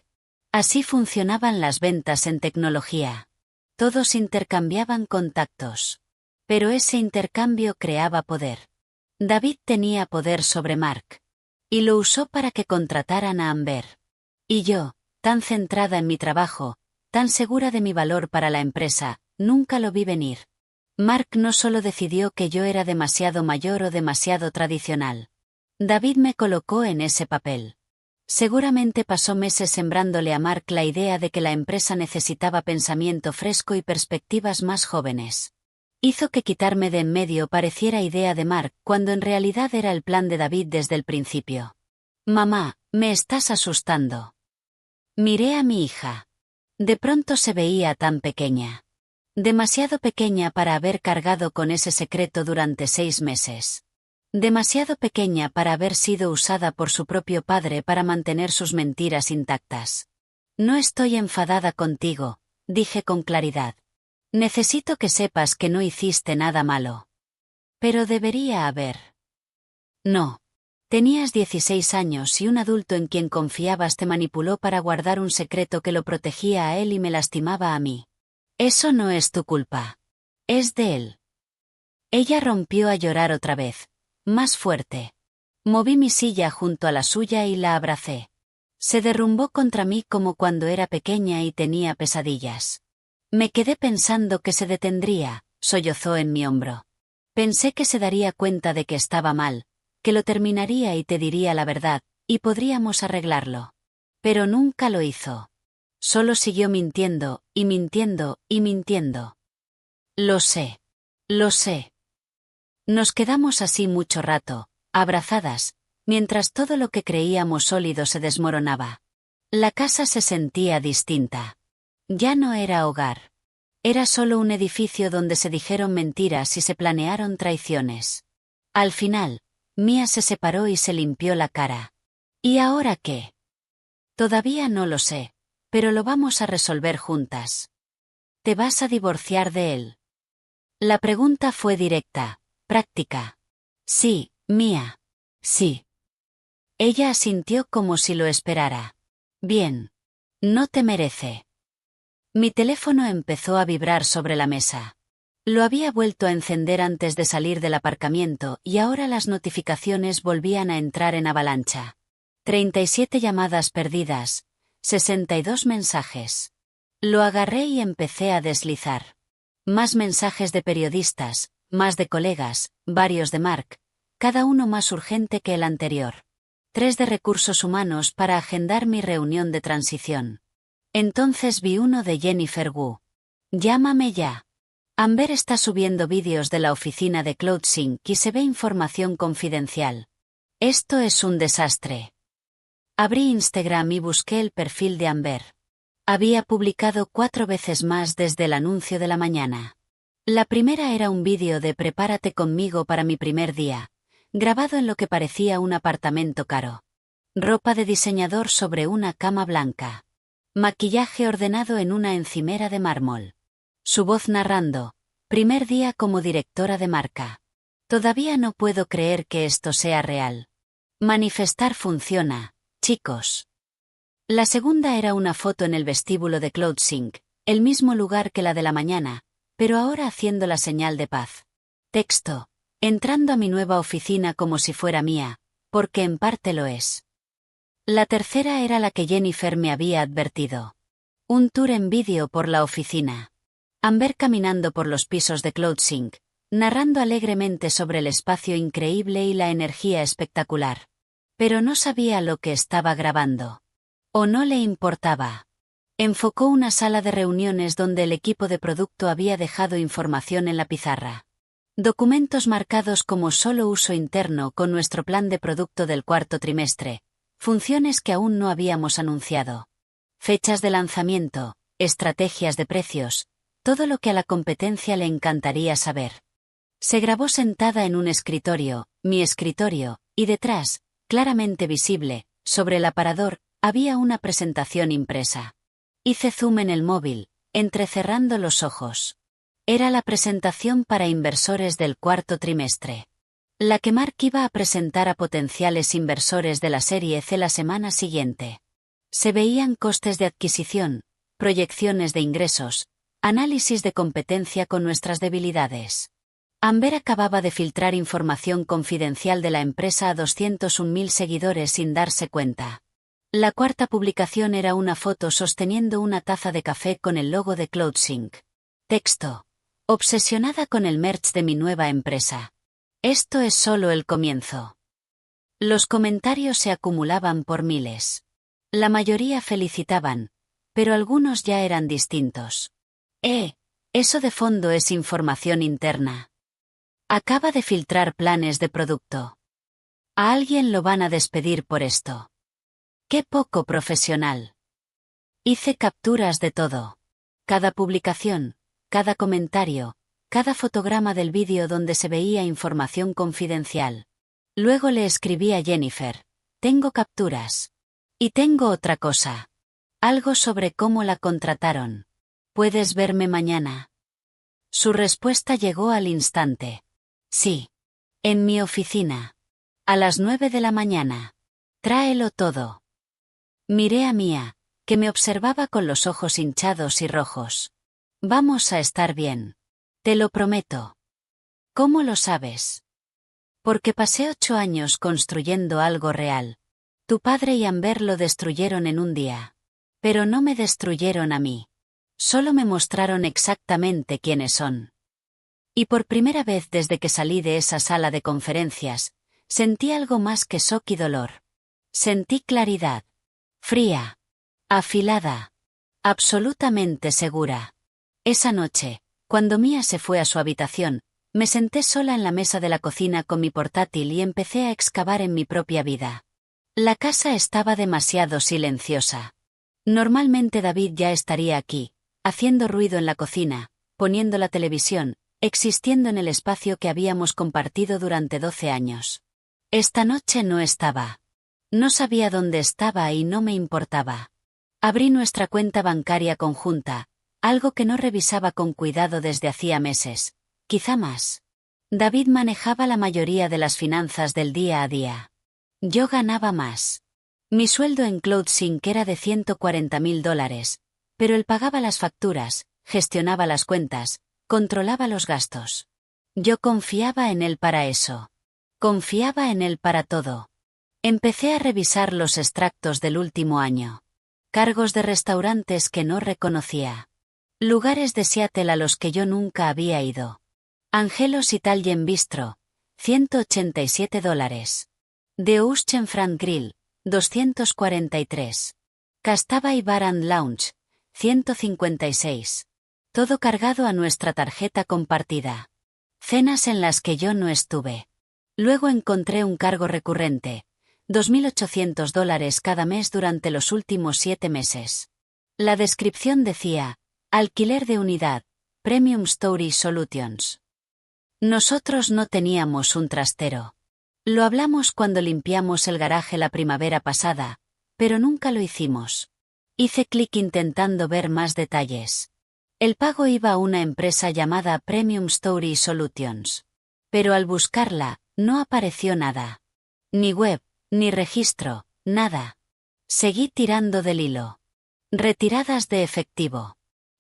Así funcionaban las ventas en tecnología. Todos intercambiaban contactos. Pero ese intercambio creaba poder. David tenía poder sobre Mark. Y lo usó para que contrataran a Amber. Y yo, tan centrada en mi trabajo, tan segura de mi valor para la empresa, nunca lo vi venir. Mark no solo decidió que yo era demasiado mayor o demasiado tradicional. David me colocó en ese papel. Seguramente pasó meses sembrándole a Mark la idea de que la empresa necesitaba pensamiento fresco y perspectivas más jóvenes. Hizo que quitarme de en medio pareciera idea de Mark cuando en realidad era el plan de David desde el principio. Mamá, me estás asustando. Miré a mi hija. De pronto se veía tan pequeña. Demasiado pequeña para haber cargado con ese secreto durante 6 meses. Demasiado pequeña para haber sido usada por su propio padre para mantener sus mentiras intactas. No estoy enfadada contigo, dije con claridad. Necesito que sepas que no hiciste nada malo. Pero debería haber. No. Tenías 16 años y un adulto en quien confiabas te manipuló para guardar un secreto que lo protegía a él y me lastimaba a mí. Eso no es tu culpa. Es de él. Ella rompió a llorar otra vez. Más fuerte. Moví mi silla junto a la suya y la abracé. Se derrumbó contra mí como cuando era pequeña y tenía pesadillas. Me quedé pensando que se detendría, sollozó en mi hombro. Pensé que se daría cuenta de que estaba mal, que lo terminaría y te diría la verdad, y podríamos arreglarlo. Pero nunca lo hizo. Solo siguió mintiendo, y mintiendo, y mintiendo. Lo sé. Lo sé. Nos quedamos así mucho rato, abrazadas, mientras todo lo que creíamos sólido se desmoronaba. La casa se sentía distinta. Ya no era hogar. Era solo un edificio donde se dijeron mentiras y se planearon traiciones. Al final, Mia se separó y se limpió la cara. ¿Y ahora qué? Todavía no lo sé, pero lo vamos a resolver juntas. ¿Te vas a divorciar de él? La pregunta fue directa. Práctica. Sí, Mia. Sí. Ella asintió como si lo esperara. Bien. No te merece. Mi teléfono empezó a vibrar sobre la mesa. Lo había vuelto a encender antes de salir del aparcamiento y ahora las notificaciones volvían a entrar en avalancha. 37 llamadas perdidas, 62 mensajes. Lo agarré y empecé a deslizar. Más mensajes de periodistas, más de colegas, varios de Mark, cada uno más urgente que el anterior. 3 de recursos humanos para agendar mi reunión de transición. Entonces vi uno de Jennifer Wu. Llámame ya. Amber está subiendo vídeos de la oficina de CloudSync y se ve información confidencial. Esto es un desastre. Abrí Instagram y busqué el perfil de Amber. Había publicado 4 veces más desde el anuncio de la mañana. La primera era un vídeo de Prepárate conmigo para mi primer día, grabado en lo que parecía un apartamento caro. Ropa de diseñador sobre una cama blanca. Maquillaje ordenado en una encimera de mármol. Su voz narrando, primer día como directora de marca. Todavía no puedo creer que esto sea real. Manifestar funciona, chicos. La segunda era una foto en el vestíbulo de CloudSync, el mismo lugar que la de la mañana, pero ahora haciendo la señal de paz. Texto. Entrando a mi nueva oficina como si fuera mía, porque en parte lo es. La tercera era la que Jennifer me había advertido. Un tour en vídeo por la oficina. Amber caminando por los pisos de CloudSync, narrando alegremente sobre el espacio increíble y la energía espectacular. Pero no sabía lo que estaba grabando. O no le importaba. Enfocó una sala de reuniones donde el equipo de producto había dejado información en la pizarra. Documentos marcados como solo uso interno con nuestro plan de producto del cuarto trimestre, funciones que aún no habíamos anunciado. Fechas de lanzamiento, estrategias de precios, todo lo que a la competencia le encantaría saber. Se grabó sentada en un escritorio, mi escritorio, y detrás, claramente visible, sobre el aparador, había una presentación impresa. Hice zoom en el móvil, entrecerrando los ojos. Era la presentación para inversores del cuarto trimestre. La que Mark iba a presentar a potenciales inversores de la serie C la semana siguiente. Se veían costes de adquisición, proyecciones de ingresos, análisis de competencia con nuestras debilidades. Amber acababa de filtrar información confidencial de la empresa a 201.000 seguidores sin darse cuenta. La cuarta publicación era una foto sosteniendo una taza de café con el logo de CloudSync. Texto. Obsesionada con el merch de mi nueva empresa. Esto es solo el comienzo. Los comentarios se acumulaban por miles. La mayoría felicitaban, pero algunos ya eran distintos. Eso de fondo es información interna. Acaba de filtrar planes de producto. A alguien lo van a despedir por esto. ¡Qué poco profesional! Hice capturas de todo. Cada publicación, cada comentario, cada fotograma del vídeo donde se veía información confidencial. Luego le escribí a Jennifer, tengo capturas. Y tengo otra cosa. Algo sobre cómo la contrataron. ¿Puedes verme mañana? Su respuesta llegó al instante. Sí. En mi oficina. A las 9 de la mañana. Tráelo todo. Miré a Mia, que me observaba con los ojos hinchados y rojos. Vamos a estar bien. Te lo prometo. ¿Cómo lo sabes? Porque pasé 8 años construyendo algo real. Tu padre y Amber lo destruyeron en un día. Pero no me destruyeron a mí. Solo me mostraron exactamente quiénes son. Y por primera vez desde que salí de esa sala de conferencias, sentí algo más que shock y dolor. Sentí claridad. Fría. Afilada. Absolutamente segura. Esa noche, cuando Mia se fue a su habitación, me senté sola en la mesa de la cocina con mi portátil y empecé a excavar en mi propia vida. La casa estaba demasiado silenciosa. Normalmente David ya estaría aquí, haciendo ruido en la cocina, poniendo la televisión, existiendo en el espacio que habíamos compartido durante 12 años. Esta noche no estaba. No sabía dónde estaba y no me importaba. Abrí nuestra cuenta bancaria conjunta, algo que no revisaba con cuidado desde hacía meses, quizá más. David manejaba la mayoría de las finanzas del día a día. Yo ganaba más. Mi sueldo en CloudSync era de $140.000, pero él pagaba las facturas, gestionaba las cuentas, Controlaba los gastos. Yo confiaba en él para eso. Confiaba en él para todo. Empecé a revisar los extractos del último año. Cargos de restaurantes que no reconocía. Lugares de Seattle a los que yo nunca había ido. Angelos Italian Bistro, $187. The Ocean Front Grill, 243. Castavay Bar and Lounge, 156. Todo cargado a nuestra tarjeta compartida. Cenas en las que yo no estuve. Luego encontré un cargo recurrente, $2.800 cada mes durante los últimos 7 meses. La descripción decía, alquiler de unidad, Premium Storage Solutions. Nosotros no teníamos un trastero. Lo hablamos cuando limpiamos el garaje la primavera pasada, pero nunca lo hicimos. Hice clic intentando ver más detalles. El pago iba a una empresa llamada Premium Storage Solutions. Pero al buscarla, no apareció nada. Ni web, ni registro, nada. Seguí tirando del hilo. Retiradas de efectivo.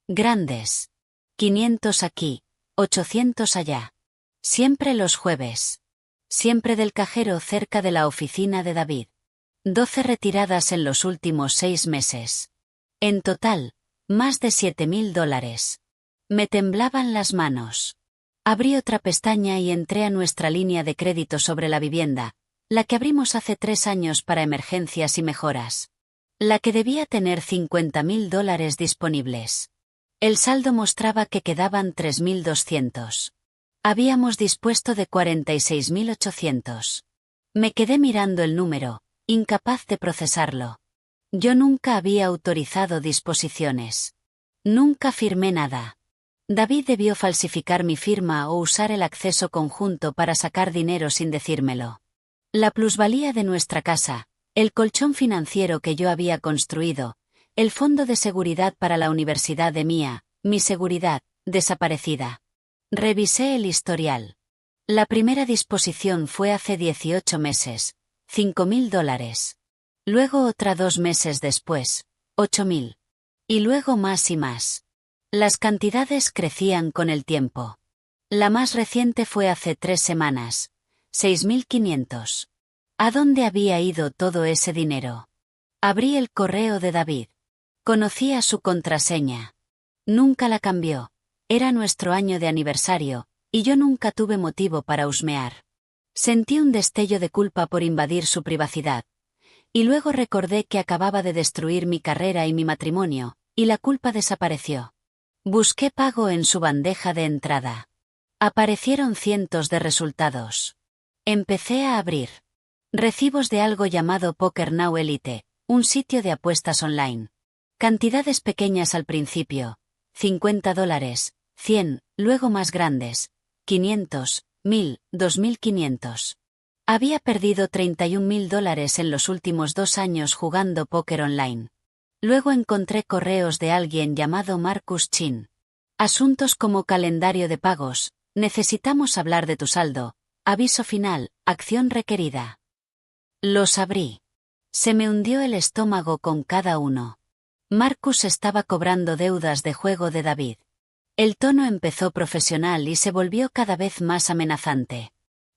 Grandes. 500 aquí, 800 allá. Siempre los jueves. Siempre del cajero cerca de la oficina de David. 12 retiradas en los últimos 6 meses. En total, más de $7.000. Me temblaban las manos. Abrí otra pestaña y entré a nuestra línea de crédito sobre la vivienda, la que abrimos hace 3 años para emergencias y mejoras. La que debía tener $50.000 disponibles. El saldo mostraba que quedaban 3.200. Habíamos dispuesto de 46.800. Me quedé mirando el número, incapaz de procesarlo. Yo nunca había autorizado disposiciones. Nunca firmé nada. David debió falsificar mi firma o usar el acceso conjunto para sacar dinero sin decírmelo. La plusvalía de nuestra casa, el colchón financiero que yo había construido, el fondo de seguridad para la universidad de Mía, mi seguridad, desaparecida. Revisé el historial. La primera disposición fue hace 18 meses, $5.000. Luego otra 2 meses después, 8.000. Y luego más y más. Las cantidades crecían con el tiempo. La más reciente fue hace 3 semanas, 6.500. ¿A dónde había ido todo ese dinero? Abrí el correo de David. Conocía su contraseña. Nunca la cambió. Era nuestro año de aniversario, y yo nunca tuve motivo para husmear. Sentí un destello de culpa por invadir su privacidad. Y luego recordé que acababa de destruir mi carrera y mi matrimonio, y la culpa desapareció. Busqué pago en su bandeja de entrada. Aparecieron cientos de resultados. Empecé a abrir. Recibos de algo llamado Poker Now Elite, un sitio de apuestas online. Cantidades pequeñas al principio, $50, 100, luego más grandes, 500, 1.000, 2.500. Había perdido $31.000 en los últimos 2 años jugando póker online. Luego encontré correos de alguien llamado Marcus Chin. Asuntos como calendario de pagos, necesitamos hablar de tu saldo, aviso final, acción requerida. Los abrí. Se me hundió el estómago con cada uno. Marcus estaba cobrando deudas de juego de David. El tono empezó profesional y se volvió cada vez más amenazante.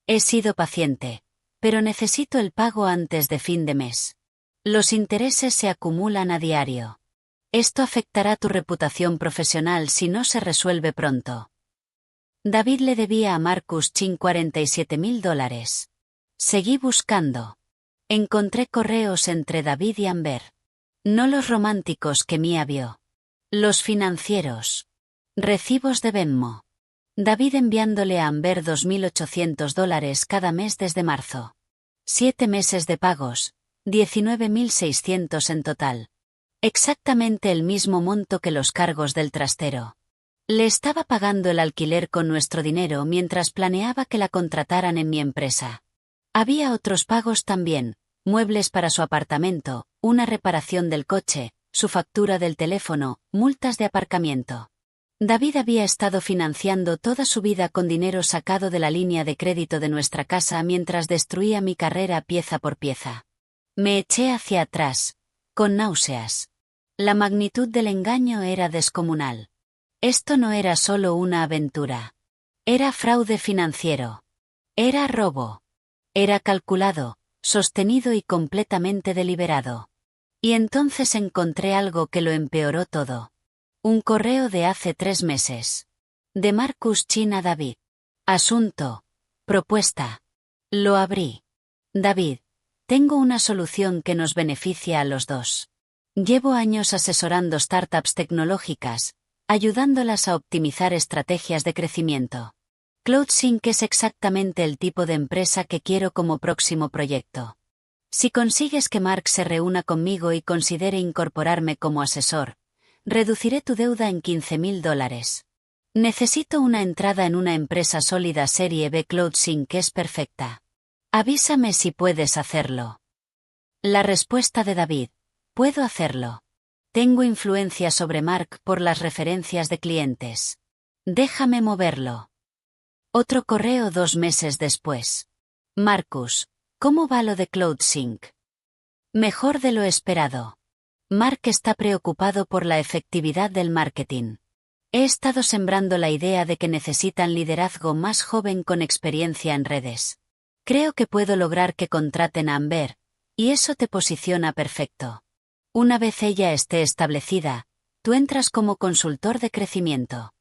He sido paciente, pero necesito el pago antes de fin de mes. Los intereses se acumulan a diario. Esto afectará tu reputación profesional si no se resuelve pronto. David le debía a Marcus Chin $47.000. Seguí buscando. Encontré correos entre David y Amber. No los románticos que Mía vio. Los financieros. Recibos de Venmo. David enviándole a Amber $2.800 cada mes desde marzo. 7 meses de pagos, 19.600 en total. Exactamente el mismo monto que los cargos del trastero. Le estaba pagando el alquiler con nuestro dinero mientras planeaba que la contrataran en mi empresa. Había otros pagos también, muebles para su apartamento, una reparación del coche, su factura del teléfono, multas de aparcamiento. David había estado financiando toda su vida con dinero sacado de la línea de crédito de nuestra casa mientras destruía mi carrera pieza por pieza. Me eché hacia atrás, con náuseas. La magnitud del engaño era descomunal. Esto no era solo una aventura. Era fraude financiero. Era robo. Era calculado, sostenido y completamente deliberado. Y entonces encontré algo que lo empeoró todo. Un correo de hace 3 meses. De Marcus Chin a David. Asunto. Propuesta. Lo abrí. David, tengo una solución que nos beneficia a los dos. Llevo años asesorando startups tecnológicas, ayudándolas a optimizar estrategias de crecimiento. CloudSync es exactamente el tipo de empresa que quiero como próximo proyecto. Si consigues que Mark se reúna conmigo y considere incorporarme como asesor, reduciré tu deuda en $15,000. Necesito una entrada en una empresa sólida Serie B. CloudSync es perfecta. Avísame si puedes hacerlo. La respuesta de David: puedo hacerlo. Tengo influencia sobre Mark por las referencias de clientes. Déjame moverlo. Otro correo 2 meses después. Marcus, ¿cómo va lo de CloudSync? Mejor de lo esperado. Mark está preocupado por la efectividad del marketing. He estado sembrando la idea de que necesitan liderazgo más joven con experiencia en redes. Creo que puedo lograr que contraten a Amber, y eso te posiciona perfecto. Una vez ella esté establecida, tú entras como consultor de crecimiento.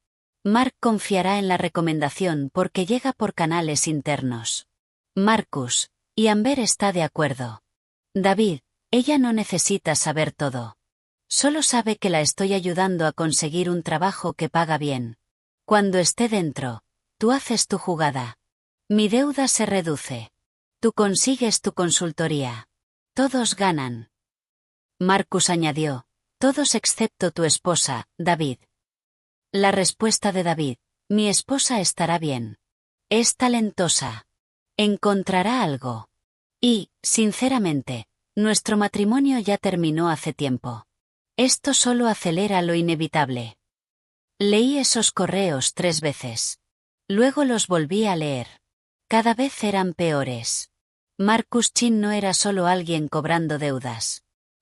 Mark confiará en la recomendación porque llega por canales internos. Marcus, y Amber está de acuerdo. David, ella no necesita saber todo. Solo sabe que la estoy ayudando a conseguir un trabajo que paga bien. Cuando esté dentro, tú haces tu jugada. Mi deuda se reduce. Tú consigues tu consultoría. Todos ganan. Marcus añadió, todos excepto tu esposa, David. La respuesta de David: mi esposa estará bien. Es talentosa. Encontrará algo. Y, sinceramente, nuestro matrimonio ya terminó hace tiempo. Esto solo acelera lo inevitable. Leí esos correos 3 veces. Luego los volví a leer. Cada vez eran peores. Marcus Chin no era solo alguien cobrando deudas.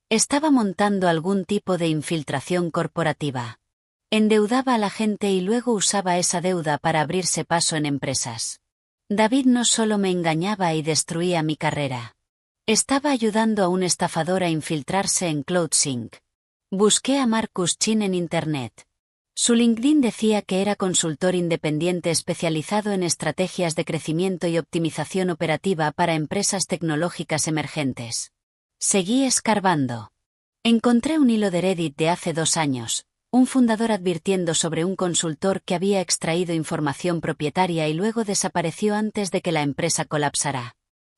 Estaba montando algún tipo de infiltración corporativa. Endeudaba a la gente y luego usaba esa deuda para abrirse paso en empresas. David no solo me engañaba y destruía mi carrera. Estaba ayudando a un estafador a infiltrarse en CloudSync. Busqué a Marcus Chin en Internet. Su LinkedIn decía que era consultor independiente especializado en estrategias de crecimiento y optimización operativa para empresas tecnológicas emergentes. Seguí escarbando. Encontré un hilo de Reddit de hace 2 años, un fundador advirtiendo sobre un consultor que había extraído información propietaria y luego desapareció antes de que la empresa colapsara.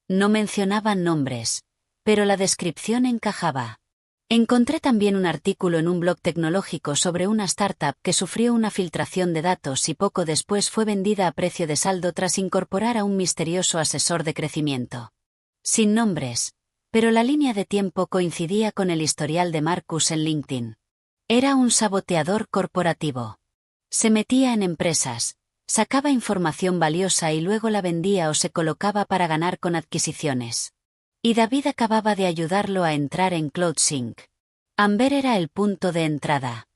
No mencionaban nombres, pero la descripción encajaba. Encontré también un artículo en un blog tecnológico sobre una startup que sufrió una filtración de datos y poco después fue vendida a precio de saldo tras incorporar a un misterioso asesor de crecimiento. Sin nombres, pero la línea de tiempo coincidía con el historial de Marcus en LinkedIn. Era un saboteador corporativo. Se metía en empresas, sacaba información valiosa y luego la vendía o se colocaba para ganar con adquisiciones. Y David acababa de ayudarlo a entrar en CloudSync. Amber era el punto de entrada.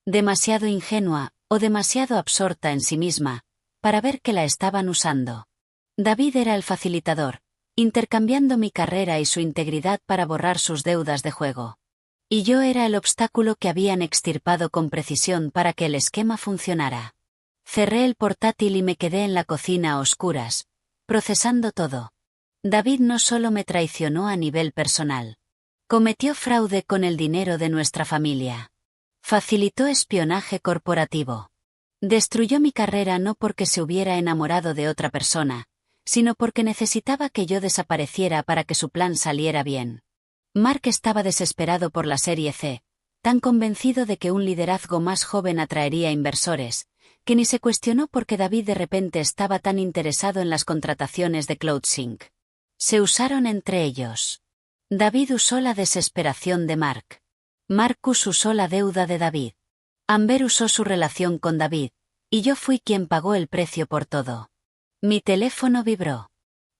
Demasiado ingenua, o demasiado absorta en sí misma, para ver que la estaban usando. David era el facilitador, intercambiando mi carrera y su integridad para borrar sus deudas de juego. Y yo era el obstáculo que habían extirpado con precisión para que el esquema funcionara. Cerré el portátil y me quedé en la cocina a oscuras, procesando todo. David no solo me traicionó a nivel personal. Cometió fraude con el dinero de nuestra familia. Facilitó espionaje corporativo. Destruyó mi carrera no porque se hubiera enamorado de otra persona, sino porque necesitaba que yo desapareciera para que su plan saliera bien. Mark estaba desesperado por la Serie C, tan convencido de que un liderazgo más joven atraería inversores, que ni se cuestionó por qué David de repente estaba tan interesado en las contrataciones de CloudSync. Se usaron entre ellos. David usó la desesperación de Mark. Marcus usó la deuda de David. Amber usó su relación con David, y yo fui quien pagó el precio por todo. Mi teléfono vibró.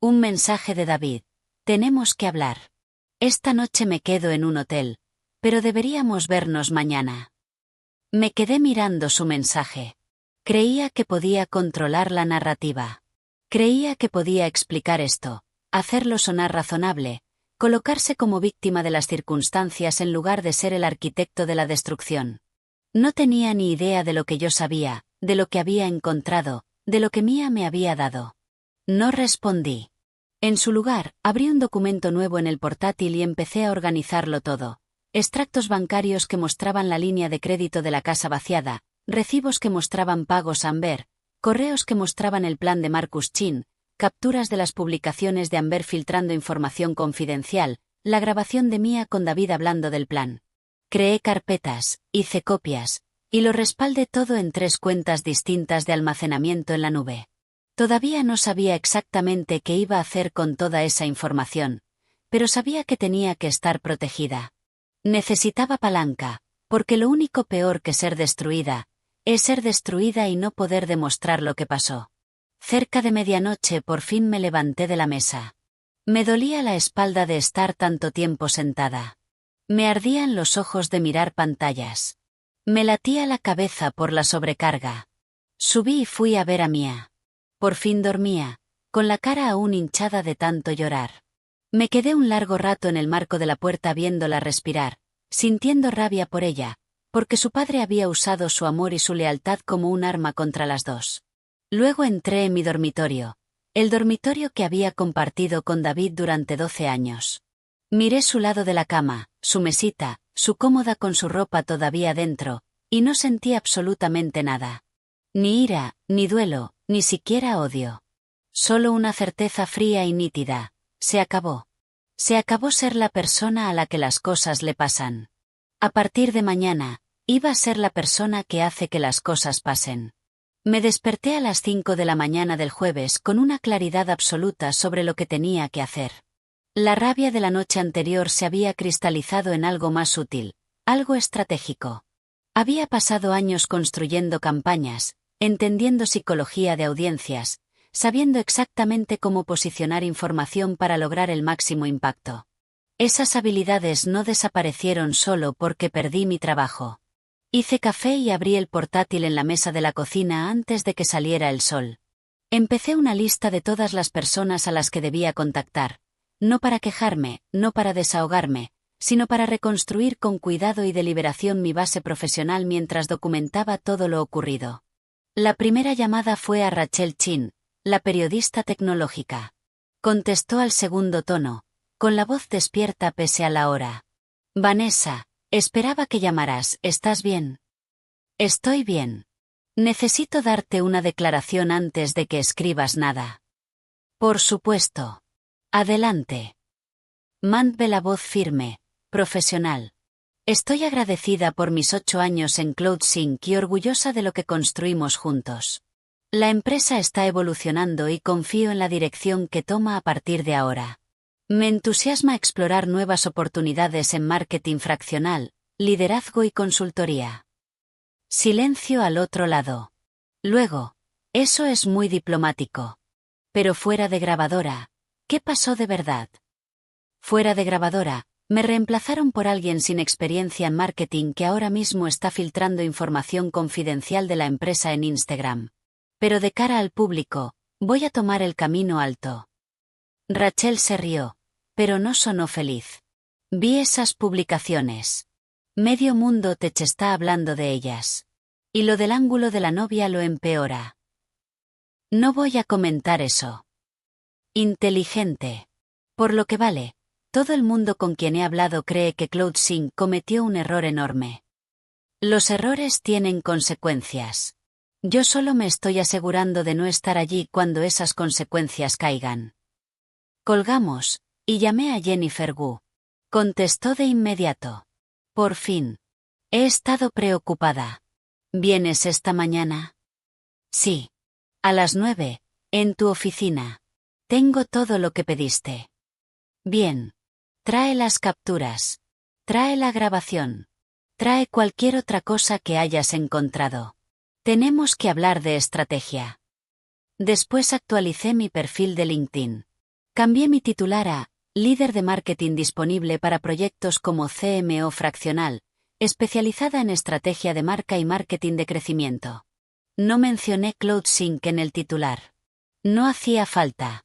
Un mensaje de David: tenemos que hablar. Esta noche me quedo en un hotel, pero deberíamos vernos mañana. Me quedé mirando su mensaje. Creía que podía controlar la narrativa. Creía que podía explicar esto, hacerlo sonar razonable, colocarse como víctima de las circunstancias en lugar de ser el arquitecto de la destrucción. No tenía ni idea de lo que yo sabía, de lo que había encontrado, de lo que Mia me había dado. No respondí. En su lugar, abrí un documento nuevo en el portátil y empecé a organizarlo todo. Extractos bancarios que mostraban la línea de crédito de la casa vaciada, recibos que mostraban pagos a Amber, correos que mostraban el plan de Marcus Chin, capturas de las publicaciones de Amber filtrando información confidencial, la grabación de Mia con David hablando del plan. Creé carpetas, hice copias, y lo respaldé todo en 3 cuentas distintas de almacenamiento en la nube. Todavía no sabía exactamente qué iba a hacer con toda esa información, pero sabía que tenía que estar protegida. Necesitaba palanca, porque lo único peor que ser destruida, es ser destruida y no poder demostrar lo que pasó. Cerca de medianoche por fin me levanté de la mesa. Me dolía la espalda de estar tanto tiempo sentada. Me ardían los ojos de mirar pantallas. Me latía la cabeza por la sobrecarga. Subí y fui a ver a Mia. Por fin dormía, con la cara aún hinchada de tanto llorar. Me quedé un largo rato en el marco de la puerta viéndola respirar, sintiendo rabia por ella, porque su padre había usado su amor y su lealtad como un arma contra las dos. Luego entré en mi dormitorio, el dormitorio que había compartido con David durante 12 años. Miré su lado de la cama, su mesita, su cómoda con su ropa todavía dentro, y no sentí absolutamente nada. Ni ira, ni duelo, ni siquiera odio. Solo una certeza fría y nítida. Se acabó. Se acabó ser la persona a la que las cosas le pasan. A partir de mañana, iba a ser la persona que hace que las cosas pasen. Me desperté a las 5 de la mañana del jueves con una claridad absoluta sobre lo que tenía que hacer. La rabia de la noche anterior se había cristalizado en algo más útil, algo estratégico. Había pasado años construyendo campañas, entendiendo psicología de audiencias, sabiendo exactamente cómo posicionar información para lograr el máximo impacto. Esas habilidades no desaparecieron solo porque perdí mi trabajo. Hice café y abrí el portátil en la mesa de la cocina antes de que saliera el sol. Empecé una lista de todas las personas a las que debía contactar, no para quejarme, no para desahogarme, sino para reconstruir con cuidado y deliberación mi base profesional mientras documentaba todo lo ocurrido. La primera llamada fue a Rachel Chin, la periodista tecnológica. Contestó al segundo tono, con la voz despierta pese a la hora. Vanessa, esperaba que llamaras, ¿estás bien? Estoy bien. Necesito darte una declaración antes de que escribas nada. Por supuesto. Adelante. Mantuve la voz firme, profesional. Estoy agradecida por mis 8 años en CloudSync y orgullosa de lo que construimos juntos. La empresa está evolucionando y confío en la dirección que toma a partir de ahora. Me entusiasma explorar nuevas oportunidades en marketing fraccional, liderazgo y consultoría. Silencio al otro lado. Luego, eso es muy diplomático. Pero fuera de grabadora, ¿qué pasó de verdad? Fuera de grabadora, me reemplazaron por alguien sin experiencia en marketing que ahora mismo está filtrando información confidencial de la empresa en Instagram. Pero de cara al público, voy a tomar el camino alto. Rachel se rió, pero no sonó feliz. Vi esas publicaciones. Medio mundo tech está hablando de ellas. Y lo del ángulo de la novia lo empeora. No voy a comentar eso. Inteligente. Por lo que vale, todo el mundo con quien he hablado cree que CloudSync cometió un error enorme. Los errores tienen consecuencias. Yo solo me estoy asegurando de no estar allí cuando esas consecuencias caigan. Colgamos, y llamé a Jennifer Wu. Contestó de inmediato. Por fin. He estado preocupada. ¿Vienes esta mañana? Sí. A las 9, en tu oficina. Tengo todo lo que pediste. Bien. Trae las capturas. Trae la grabación. Trae cualquier otra cosa que hayas encontrado. Tenemos que hablar de estrategia. Después actualicé mi perfil de LinkedIn. Cambié mi titular a líder de marketing disponible para proyectos como CMO fraccional, especializada en estrategia de marca y marketing de crecimiento. No mencioné CloudSync en el titular. No hacía falta.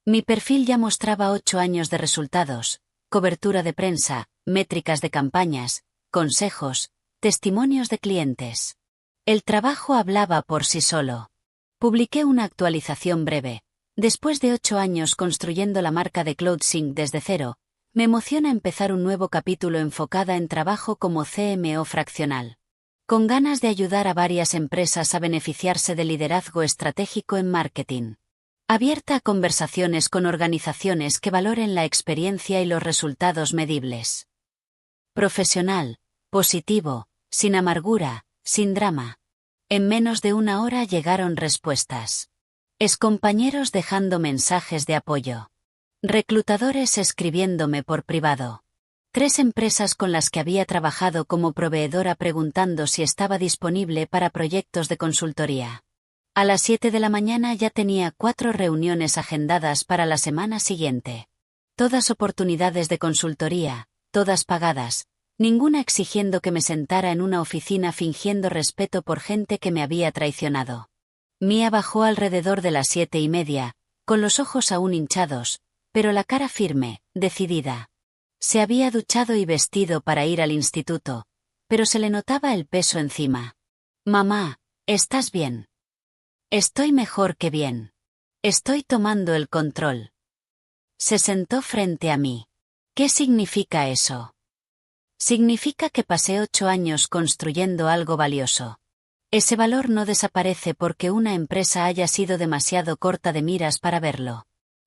Mi perfil ya mostraba 8 años de resultados, cobertura de prensa, métricas de campañas, consejos, testimonios de clientes. El trabajo hablaba por sí solo. Publiqué una actualización breve. Después de 8 años construyendo la marca de CloudSync desde cero, me emociona empezar un nuevo capítulo enfocada en trabajo como CMO fraccional. Con ganas de ayudar a varias empresas a beneficiarse de liderazgo estratégico en marketing. Abierta a conversaciones con organizaciones que valoren la experiencia y los resultados medibles. Profesional, positivo, sin amargura, sin drama. En menos de 1 hora llegaron respuestas. Excompañeros dejando mensajes de apoyo. Reclutadores escribiéndome por privado. 3 empresas con las que había trabajado como proveedora preguntando si estaba disponible para proyectos de consultoría. A las 7 de la mañana ya tenía 4 reuniones agendadas para la semana siguiente. Todas oportunidades de consultoría, todas pagadas, ninguna exigiendo que me sentara en una oficina fingiendo respeto por gente que me había traicionado. Mía bajó alrededor de las 7:30, con los ojos aún hinchados, pero la cara firme, decidida. Se había duchado y vestido para ir al instituto, pero se le notaba el peso encima. Mamá, ¿estás bien? Estoy mejor que bien. Estoy tomando el control. Se sentó frente a mí. ¿Qué significa eso? Significa que pasé 8 años construyendo algo valioso. Ese valor no desaparece porque una empresa haya sido demasiado corta de miras para verlo.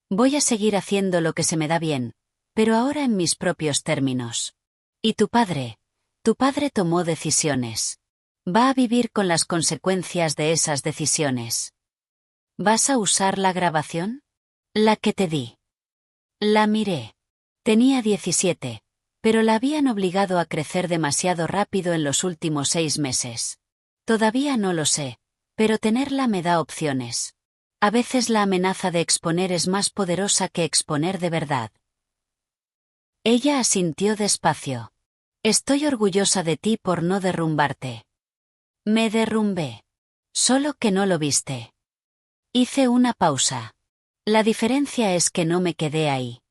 Voy a seguir haciendo lo que se me da bien, pero ahora en mis propios términos. ¿Y tu padre? Tu padre tomó decisiones. Va a vivir con las consecuencias de esas decisiones. ¿Vas a usar la grabación? La que te di. La miré. Tenía 17, pero la habían obligado a crecer demasiado rápido en los últimos 6 meses. Todavía no lo sé, pero tenerla me da opciones. A veces la amenaza de exponer es más poderosa que exponer de verdad. Ella asintió despacio. Estoy orgullosa de ti por no derrumbarte. Me derrumbé. Solo que no lo viste. Hice una pausa. La diferencia es que no me quedé ahí.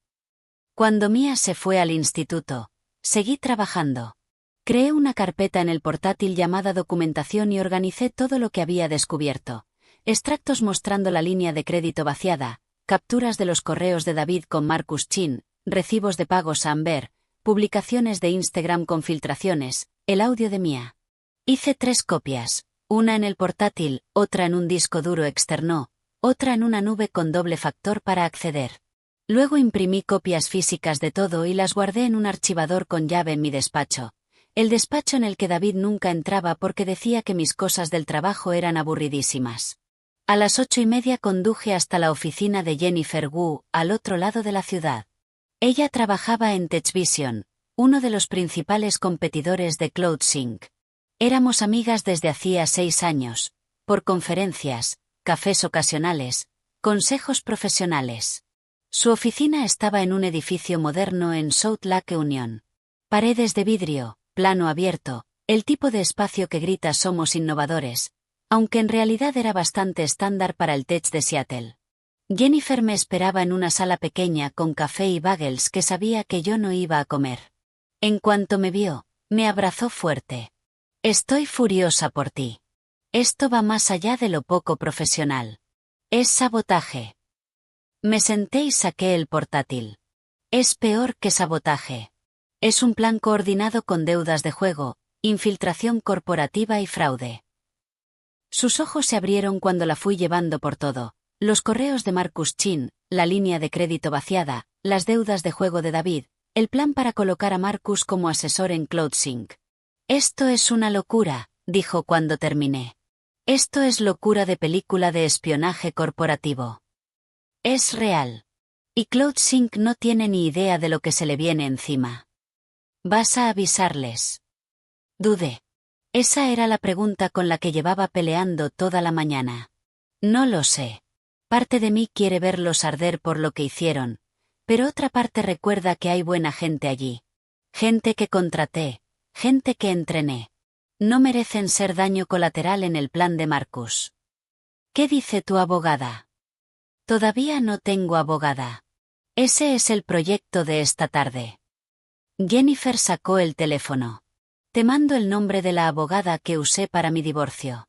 Cuando Mía se fue al instituto, seguí trabajando. Creé una carpeta en el portátil llamada documentación y organicé todo lo que había descubierto. Extractos mostrando la línea de crédito vaciada, capturas de los correos de David con Marcus Chin, recibos de pagos a Amber, publicaciones de Instagram con filtraciones, el audio de Mía. Hice 3 copias, una en el portátil, otra en un disco duro externo, otra en una nube con doble factor para acceder. Luego imprimí copias físicas de todo y las guardé en un archivador con llave en mi despacho. El despacho en el que David nunca entraba porque decía que mis cosas del trabajo eran aburridísimas. A las 8:30 conduje hasta la oficina de Jennifer Wu, al otro lado de la ciudad. Ella trabajaba en TechVision, uno de los principales competidores de CloudSync. Éramos amigas desde hacía 6 años, por conferencias, cafés ocasionales, consejos profesionales. Su oficina estaba en un edificio moderno en South Lake Union. Paredes de vidrio, plano abierto, el tipo de espacio que grita somos innovadores, aunque en realidad era bastante estándar para el tech de Seattle. Jennifer me esperaba en una sala pequeña con café y bagels que sabía que yo no iba a comer. En cuanto me vio, me abrazó fuerte. Estoy furiosa por ti. Esto va más allá de lo poco profesional. Es sabotaje. Me senté y saqué el portátil. Es peor que sabotaje. Es un plan coordinado con deudas de juego, infiltración corporativa y fraude. Sus ojos se abrieron cuando la fui llevando por todo. Los correos de Marcus Chin, la línea de crédito vaciada, las deudas de juego de David, el plan para colocar a Marcus como asesor en CloudSync. Esto es una locura, dijo cuando terminé. Esto es locura de película de espionaje corporativo. Es real. Y CloudSync no tiene ni idea de lo que se le viene encima. ¿Vas a avisarles? Dudé. Esa era la pregunta con la que llevaba peleando toda la mañana. No lo sé. Parte de mí quiere verlos arder por lo que hicieron, pero otra parte recuerda que hay buena gente allí. Gente que contraté, gente que entrené. No merecen ser daño colateral en el plan de Marcus. ¿Qué dice tu abogada? Todavía no tengo abogada. Ese es el proyecto de esta tarde. Jennifer sacó el teléfono. Te mando el nombre de la abogada que usé para mi divorcio.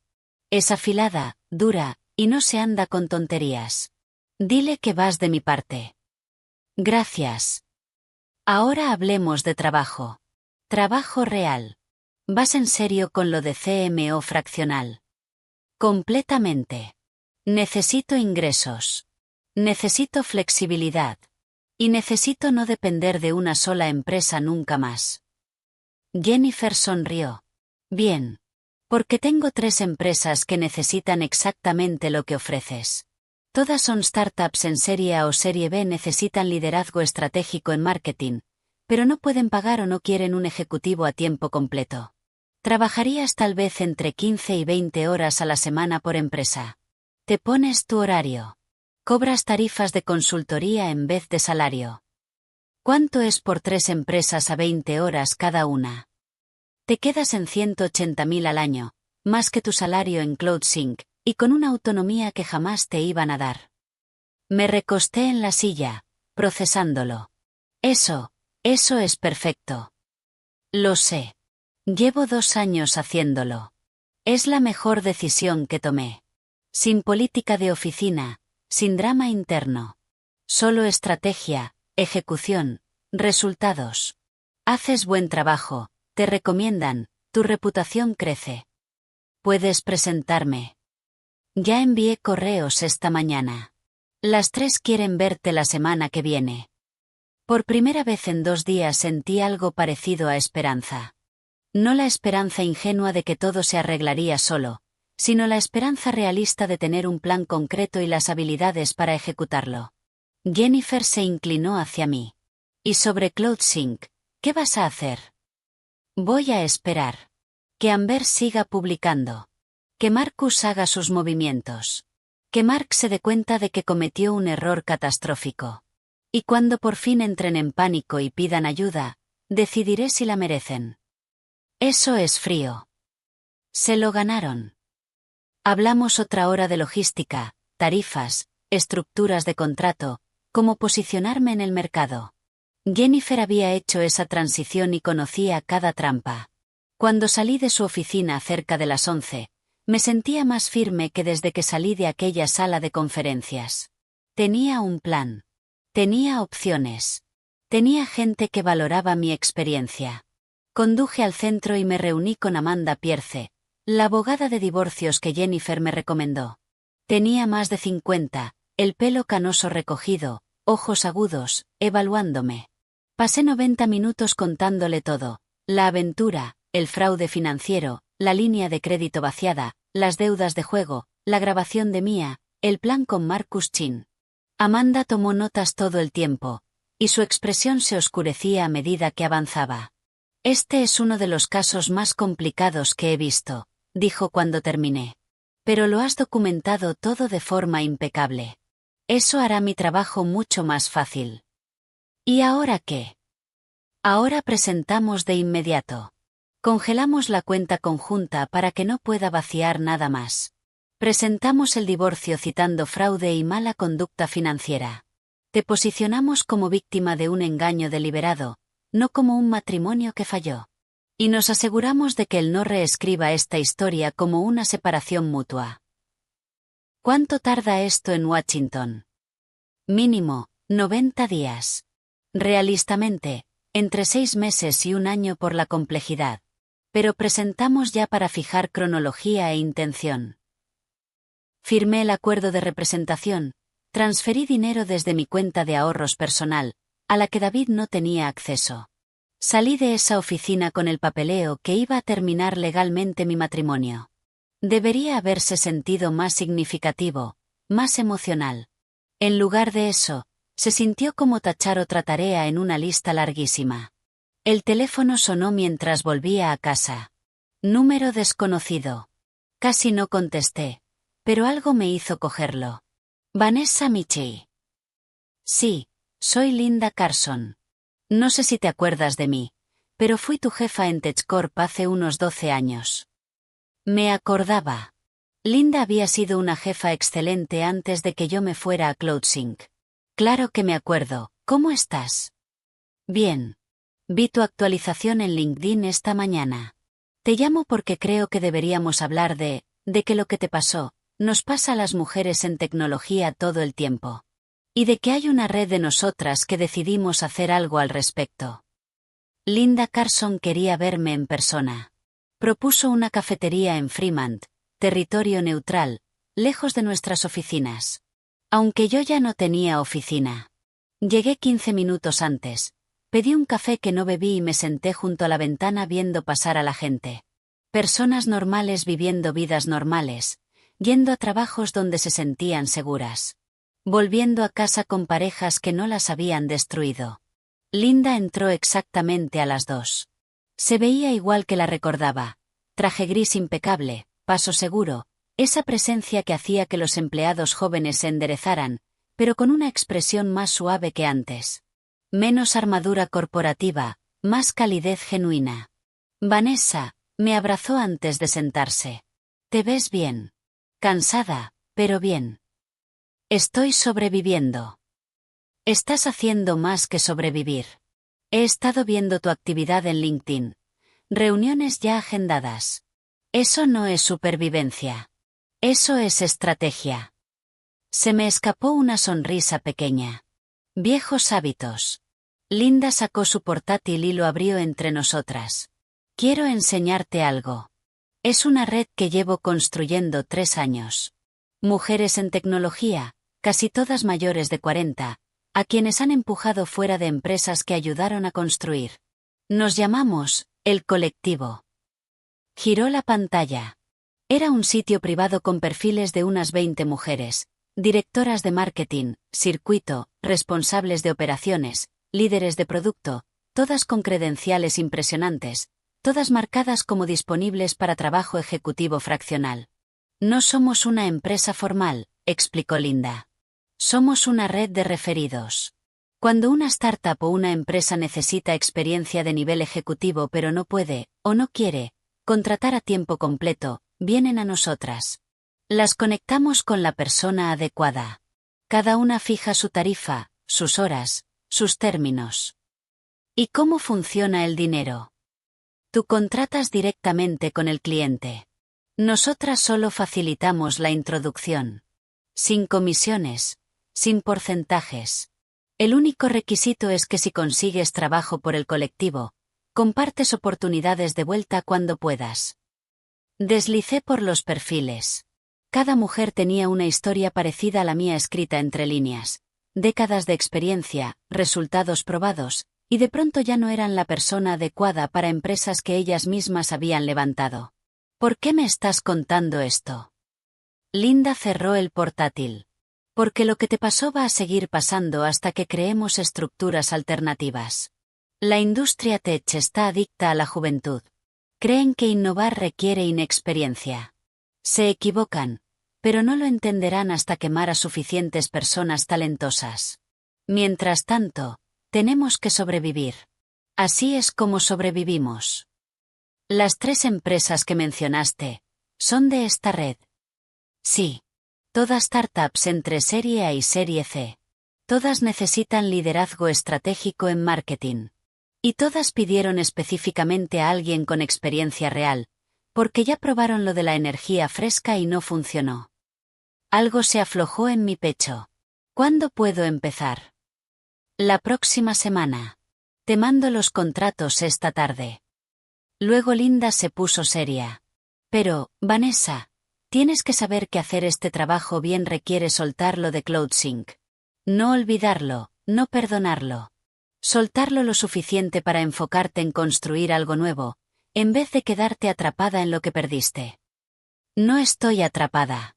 Es afilada, dura, y no se anda con tonterías. Dile que vas de mi parte. Gracias. Ahora hablemos de trabajo. Trabajo real. ¿Vas en serio con lo de CMO fraccional? Completamente. Necesito ingresos. Necesito flexibilidad. Y necesito no depender de una sola empresa nunca más. Jennifer sonrió. Bien. Porque tengo 3 empresas que necesitan exactamente lo que ofreces. Todas son startups en serie A o serie B, necesitan liderazgo estratégico en marketing, pero no pueden pagar o no quieren un ejecutivo a tiempo completo. Trabajarías tal vez entre 15 y 20 horas a la semana por empresa. Te pones tu horario. Cobras tarifas de consultoría en vez de salario. ¿Cuánto es por 3 empresas a 20 horas cada una? Te quedas en 180.000 al año, más que tu salario en CloudSync, y con una autonomía que jamás te iban a dar. Me recosté en la silla, procesándolo. Eso es perfecto. Lo sé. Llevo 2 años haciéndolo. Es la mejor decisión que tomé. Sin política de oficina, sin drama interno. Solo estrategia, ejecución, resultados. Haces buen trabajo, te recomiendan, tu reputación crece. Puedes presentarme. Ya envié correos esta mañana. Las 3 quieren verte la semana que viene. Por primera vez en 2 días sentí algo parecido a esperanza. No la esperanza ingenua de que todo se arreglaría solo, sino la esperanza realista de tener un plan concreto y las habilidades para ejecutarlo. Jennifer se inclinó hacia mí. ¿Y sobre CloudSync, qué vas a hacer? Voy a esperar. Que Amber siga publicando. Que Marcus haga sus movimientos. Que Mark se dé cuenta de que cometió un error catastrófico. Y cuando por fin entren en pánico y pidan ayuda, decidiré si la merecen. Eso es frío. Se lo ganaron. Hablamos otra hora de logística, tarifas, estructuras de contrato, cómo posicionarme en el mercado. Jennifer había hecho esa transición y conocía cada trampa. Cuando salí de su oficina cerca de las 11, me sentía más firme que desde que salí de aquella sala de conferencias. Tenía un plan. Tenía opciones. Tenía gente que valoraba mi experiencia. Conduje al centro y me reuní con Amanda Pierce, la abogada de divorcios que Jennifer me recomendó. Tenía más de 50, el pelo canoso recogido, ojos agudos, evaluándome. Pasé 90 minutos contándole todo, la aventura, el fraude financiero, la línea de crédito vaciada, las deudas de juego, la grabación de Mia, el plan con Marcus Chin. Amanda tomó notas todo el tiempo, y su expresión se oscurecía a medida que avanzaba. Este es uno de los casos más complicados que he visto, dijo cuando terminé. Pero lo has documentado todo de forma impecable. Eso hará mi trabajo mucho más fácil. ¿Y ahora qué? Ahora presentamos de inmediato. Congelamos la cuenta conjunta para que no pueda vaciar nada más. Presentamos el divorcio citando fraude y mala conducta financiera. Te posicionamos como víctima de un engaño deliberado, no como un matrimonio que falló. Y nos aseguramos de que él no reescriba esta historia como una separación mutua. ¿Cuánto tarda esto en Washington? Mínimo, 90 días. Realistamente, entre 6 meses y 1 año por la complejidad. Pero presentamos ya para fijar cronología e intención. Firmé el acuerdo de representación, transferí dinero desde mi cuenta de ahorros personal, a la que David no tenía acceso. Salí de esa oficina con el papeleo que iba a terminar legalmente mi matrimonio. Debería haberse sentido más significativo, más emocional. En lugar de eso, se sintió como tachar otra tarea en una lista larguísima. El teléfono sonó mientras volvía a casa. Número desconocido. Casi no contesté, pero algo me hizo cogerlo. Vanessa Michie. Sí, soy Linda Carson. No sé si te acuerdas de mí, pero fui tu jefa en TechCorp hace unos 12 años. Me acordaba. Linda había sido una jefa excelente antes de que yo me fuera a CloudSync. Claro que me acuerdo. ¿Cómo estás? Bien. Vi tu actualización en LinkedIn esta mañana. Te llamo porque creo que deberíamos hablar de que lo que te pasó, nos pasa a las mujeres en tecnología todo el tiempo. Y de que hay una red de nosotras que decidimos hacer algo al respecto. Linda Carson quería verme en persona. Propuso una cafetería en Fremont, territorio neutral, lejos de nuestras oficinas. Aunque yo ya no tenía oficina. Llegué 15 minutos antes. Pedí un café que no bebí y me senté junto a la ventana viendo pasar a la gente. Personas normales viviendo vidas normales, yendo a trabajos donde se sentían seguras. Volviendo a casa con parejas que no las habían destruido. Linda entró exactamente a las 2. Se veía igual que la recordaba. Traje gris impecable, paso seguro, esa presencia que hacía que los empleados jóvenes se enderezaran, pero con una expresión más suave que antes. Menos armadura corporativa, más calidez genuina. Vanessa, me abrazó antes de sentarse. Te ves bien. Cansada, pero bien. Estoy sobreviviendo. Estás haciendo más que sobrevivir. He estado viendo tu actividad en LinkedIn. Reuniones ya agendadas. Eso no es supervivencia. Eso es estrategia. Se me escapó una sonrisa pequeña. Viejos hábitos. Linda sacó su portátil y lo abrió entre nosotras. Quiero enseñarte algo. Es una red que llevo construyendo 3 años. Mujeres en tecnología, casi todas mayores de 40, a quienes han empujado fuera de empresas que ayudaron a construir. Nos llamamos, El Colectivo. Giró la pantalla. Era un sitio privado con perfiles de unas 20 mujeres, directoras de marketing, circuito, responsables de operaciones, líderes de producto, todas con credenciales impresionantes, todas marcadas como disponibles para trabajo ejecutivo fraccional. No somos una empresa formal, explicó Linda. Somos una red de referidos. Cuando una startup o una empresa necesita experiencia de nivel ejecutivo pero no puede, o no quiere, contratar a tiempo completo, vienen a nosotras. Las conectamos con la persona adecuada. Cada una fija su tarifa, sus horas, sus términos. ¿Y cómo funciona el dinero? Tú contratas directamente con el cliente. Nosotras solo facilitamos la introducción. Sin comisiones, sin porcentajes. El único requisito es que si consigues trabajo por el colectivo, compartes oportunidades de vuelta cuando puedas. Deslicé por los perfiles. Cada mujer tenía una historia parecida a la mía escrita entre líneas. Décadas de experiencia, resultados probados, y de pronto ya no eran la persona adecuada para empresas que ellas mismas habían levantado. ¿Por qué me estás contando esto? Linda cerró el portátil. Porque lo que te pasó va a seguir pasando hasta que creemos estructuras alternativas. La industria tech está adicta a la juventud. Creen que innovar requiere inexperiencia. Se equivocan, pero no lo entenderán hasta quemar a suficientes personas talentosas. Mientras tanto, tenemos que sobrevivir. Así es como sobrevivimos. Las 3 empresas que mencionaste, son de esta red. Sí. Todas startups entre Serie A y Serie C. Todas necesitan liderazgo estratégico en marketing. Y todas pidieron específicamente a alguien con experiencia real, porque ya probaron lo de la energía fresca y no funcionó. Algo se aflojó en mi pecho. ¿Cuándo puedo empezar? La próxima semana. Te mando los contratos esta tarde. Luego Linda se puso seria. Pero, Vanessa, tienes que saber que hacer este trabajo bien requiere soltarlo de CloudSync. No olvidarlo, no perdonarlo. Soltarlo lo suficiente para enfocarte en construir algo nuevo, en vez de quedarte atrapada en lo que perdiste. No estoy atrapada.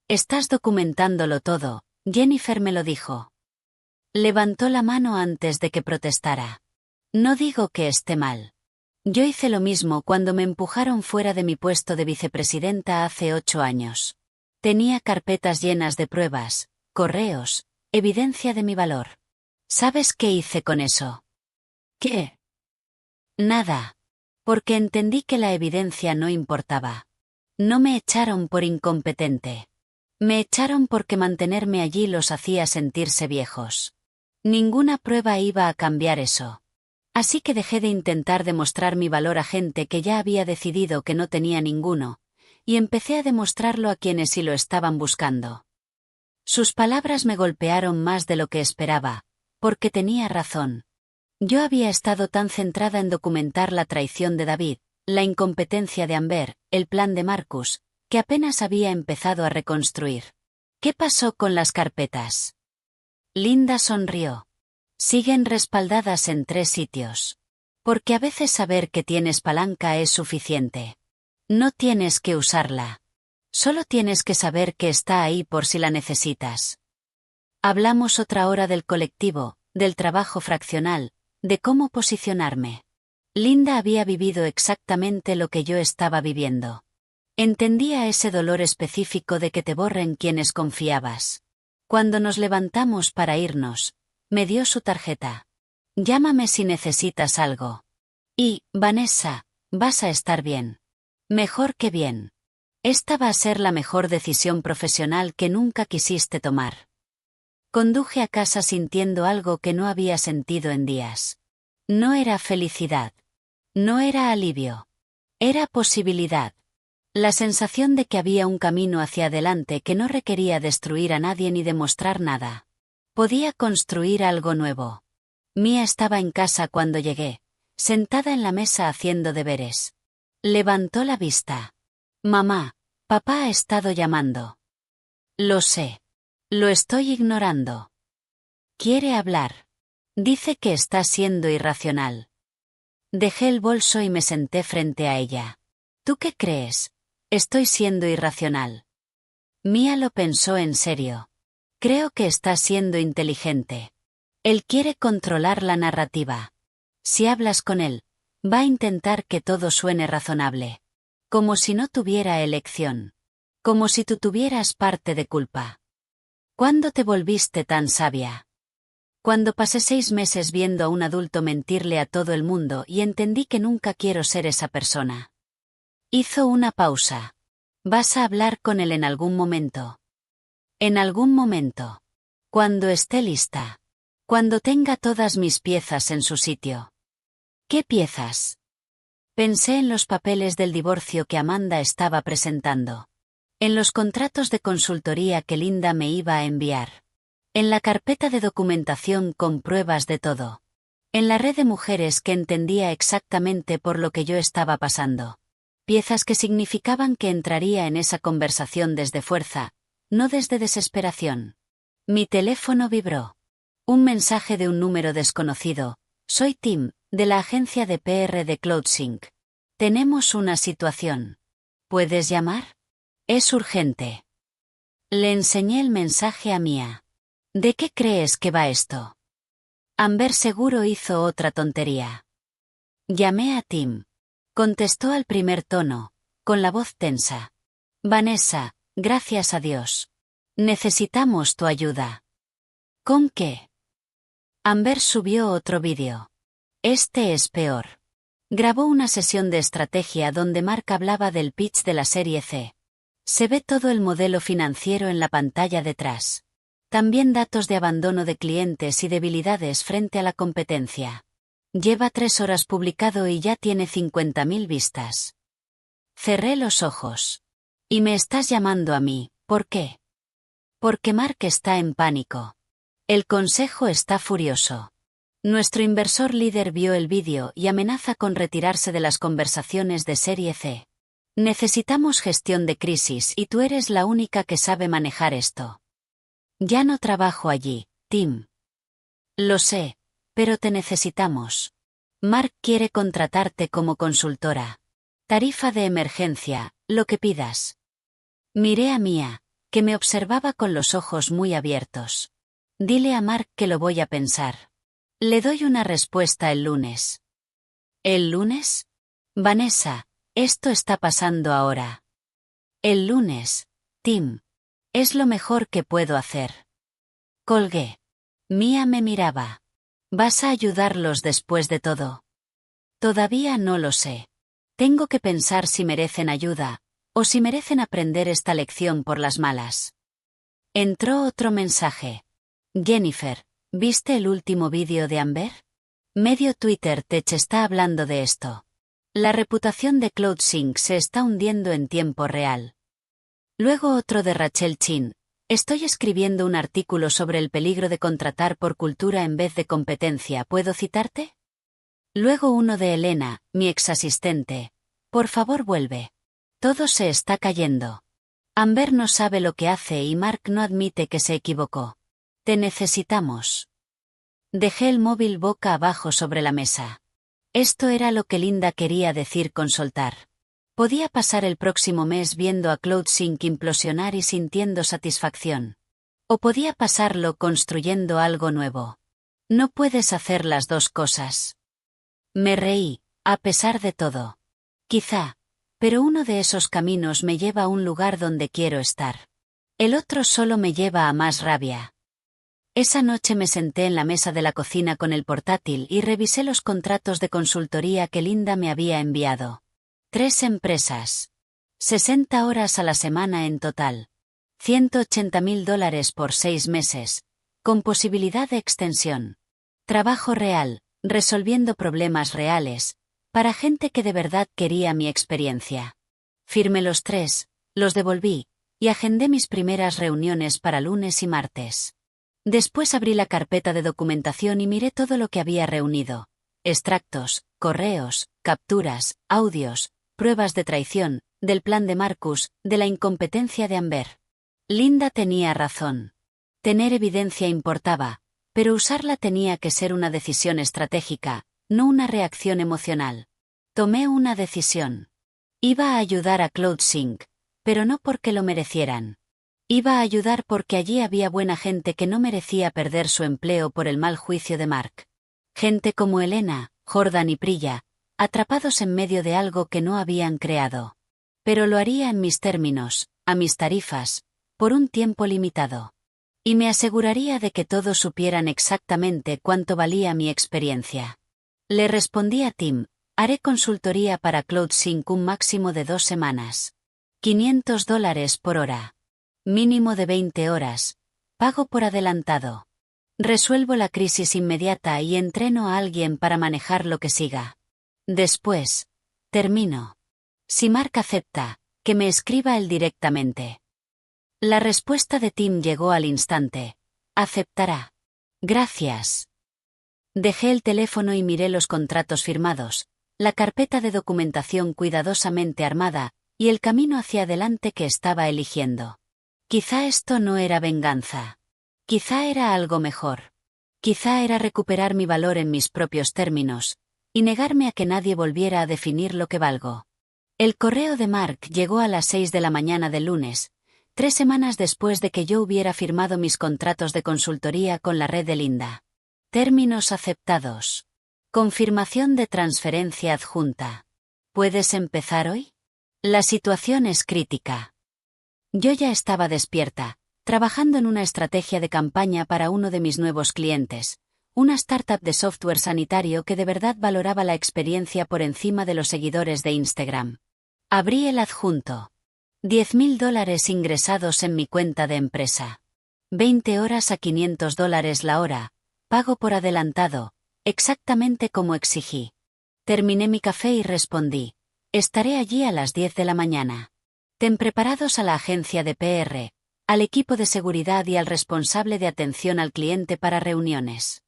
Estás documentándolo todo, Jennifer me lo dijo. Levantó la mano antes de que protestara. No digo que esté mal. Yo hice lo mismo cuando me empujaron fuera de mi puesto de vicepresidenta hace 8 años. Tenía carpetas llenas de pruebas, correos, evidencia de mi valor. ¿Sabes qué hice con eso? ¿Qué? Nada. Porque entendí que la evidencia no importaba. No me echaron por incompetente. Me echaron porque mantenerme allí los hacía sentirse viejos. Ninguna prueba iba a cambiar eso. Así que dejé de intentar demostrar mi valor a gente que ya había decidido que no tenía ninguno, y empecé a demostrarlo a quienes sí lo estaban buscando. Sus palabras me golpearon más de lo que esperaba, porque tenía razón. Yo había estado tan centrada en documentar la traición de David, la incompetencia de Amber, el plan de Marcus, que apenas había empezado a reconstruir. ¿Qué pasó con las carpetas? Linda sonrió. Siguen respaldadas en 3 sitios. Porque a veces saber que tienes palanca es suficiente. No tienes que usarla. Solo tienes que saber que está ahí por si la necesitas. Hablamos otra hora del colectivo, del trabajo fraccional, de cómo posicionarme. Linda había vivido exactamente lo que yo estaba viviendo. Entendía ese dolor específico de que te borren quienes confiabas. Cuando nos levantamos para irnos, me dio su tarjeta. Llámame si necesitas algo. Y, Vanessa, vas a estar bien. Mejor que bien. Esta va a ser la mejor decisión profesional que nunca quisiste tomar. Conduje a casa sintiendo algo que no había sentido en días. No era felicidad. No era alivio. Era posibilidad. La sensación de que había un camino hacia adelante que no requería destruir a nadie ni demostrar nada. Podía construir algo nuevo. Mía estaba en casa cuando llegué, sentada en la mesa haciendo deberes. Levantó la vista. Mamá, papá ha estado llamando. Lo sé. Lo estoy ignorando. Quiere hablar. Dice que está siendo irracional. Dejé el bolso y me senté frente a ella. ¿Tú qué crees? Estoy siendo irracional. Mía lo pensó en serio. Creo que está siendo inteligente. Él quiere controlar la narrativa. Si hablas con él, va a intentar que todo suene razonable. Como si no tuviera elección. Como si tú tuvieras parte de culpa. ¿Cuándo te volviste tan sabia? Cuando pasé 6 meses viendo a un adulto mentirle a todo el mundo y entendí que nunca quiero ser esa persona. Hizo una pausa. ¿Vas a hablar con él en algún momento? En algún momento. Cuando esté lista. Cuando tenga todas mis piezas en su sitio. ¿Qué piezas? Pensé en los papeles del divorcio que Amanda estaba presentando. En los contratos de consultoría que Linda me iba a enviar. En la carpeta de documentación con pruebas de todo. En la red de mujeres que entendía exactamente por lo que yo estaba pasando. Piezas que significaban que entraría en esa conversación desde fuerza, no desde desesperación. Mi teléfono vibró. Un mensaje de un número desconocido. Soy Tim, de la agencia de PR de CloudSync. Tenemos una situación. ¿Puedes llamar? Es urgente. Le enseñé el mensaje a Mía. ¿De qué crees que va esto? Amber seguro hizo otra tontería. Llamé a Tim. Contestó al primer tono, con la voz tensa. Vanessa, gracias a Dios. Necesitamos tu ayuda. ¿Con qué? Amber subió otro vídeo. Este es peor. Grabó una sesión de estrategia donde Mark hablaba del pitch de la serie C. Se ve todo el modelo financiero en la pantalla detrás. También datos de abandono de clientes y debilidades frente a la competencia. Lleva 3 horas publicado y ya tiene 50.000 vistas. Cerré los ojos. Y me estás llamando a mí, ¿por qué? Porque Mark está en pánico. El consejo está furioso. Nuestro inversor líder vio el vídeo y amenaza con retirarse de las conversaciones de serie C. Necesitamos gestión de crisis y tú eres la única que sabe manejar esto. Ya no trabajo allí, Tim. Lo sé, pero te necesitamos. Mark quiere contratarte como consultora. Tarifa de emergencia, lo que pidas. Miré a Mía, que me observaba con los ojos muy abiertos. Dile a Mark que lo voy a pensar. Le doy una respuesta el lunes. ¿El lunes? Vanessa, esto está pasando ahora. El lunes, Tim. Es lo mejor que puedo hacer. Colgué. Mía me miraba. ¿Vas a ayudarlos después de todo? Todavía no lo sé. Tengo que pensar si merecen ayuda, o si merecen aprender esta lección por las malas. Entró otro mensaje. Jennifer, ¿viste el último vídeo de Amber? Medio Twitter Tech está hablando de esto. La reputación de CloudSync se está hundiendo en tiempo real. Luego otro de Rachel Chin. Estoy escribiendo un artículo sobre el peligro de contratar por cultura en vez de competencia. ¿Puedo citarte? Luego uno de Elena, mi exasistente. Por favor vuelve. Todo se está cayendo. Amber no sabe lo que hace y Mark no admite que se equivocó. Te necesitamos. Dejé el móvil boca abajo sobre la mesa. Esto era lo que Linda quería decir con soltar. Podía pasar el próximo mes viendo a CloudSync implosionar y sintiendo satisfacción. O podía pasarlo construyendo algo nuevo. No puedes hacer las dos cosas. Me reí, a pesar de todo. Quizá, pero uno de esos caminos me lleva a un lugar donde quiero estar. El otro solo me lleva a más rabia. Esa noche me senté en la mesa de la cocina con el portátil y revisé los contratos de consultoría que Linda me había enviado. 3 empresas. 60 horas a la semana en total. $180.000 por 6 meses, con posibilidad de extensión. Trabajo real, resolviendo problemas reales, para gente que de verdad quería mi experiencia. Firmé los 3, los devolví, y agendé mis primeras reuniones para lunes y martes. Después abrí la carpeta de documentación y miré todo lo que había reunido. Extractos, correos, capturas, audios, pruebas de traición, del plan de Marcus, de la incompetencia de Amber. Linda tenía razón. Tener evidencia importaba, pero usarla tenía que ser una decisión estratégica, no una reacción emocional. Tomé una decisión. Iba a ayudar a CloudSync, pero no porque lo merecieran. Iba a ayudar porque allí había buena gente que no merecía perder su empleo por el mal juicio de Mark. Gente como Elena, Jordan y Priya, atrapados en medio de algo que no habían creado. Pero lo haría en mis términos, a mis tarifas, por un tiempo limitado. Y me aseguraría de que todos supieran exactamente cuánto valía mi experiencia. Le respondí a Tim, haré consultoría para CloudSync un máximo de 2 semanas. $500 por hora. Mínimo de 20 horas. Pago por adelantado. Resuelvo la crisis inmediata y entreno a alguien para manejar lo que siga. Después, termino. Si Mark acepta, que me escriba él directamente. La respuesta de Tim llegó al instante. Aceptará. Gracias. Dejé el teléfono y miré los contratos firmados, la carpeta de documentación cuidadosamente armada, y el camino hacia adelante que estaba eligiendo. Quizá esto no era venganza. Quizá era algo mejor. Quizá era recuperar mi valor en mis propios términos, y negarme a que nadie volviera a definir lo que valgo. El correo de Mark llegó a las 6 de la mañana del lunes, 3 semanas después de que yo hubiera firmado mis contratos de consultoría con la red de Linda. Términos aceptados. Confirmación de transferencia adjunta. ¿Puedes empezar hoy? La situación es crítica. Yo ya estaba despierta, trabajando en una estrategia de campaña para uno de mis nuevos clientes, una startup de software sanitario que de verdad valoraba la experiencia por encima de los seguidores de Instagram. Abrí el adjunto. $10.000 ingresados en mi cuenta de empresa. 20 horas a $500 la hora, pago por adelantado, exactamente como exigí. Terminé mi café y respondí. Estaré allí a las 10 de la mañana. Ten preparados a la agencia de PR, al equipo de seguridad y al responsable de atención al cliente para reuniones.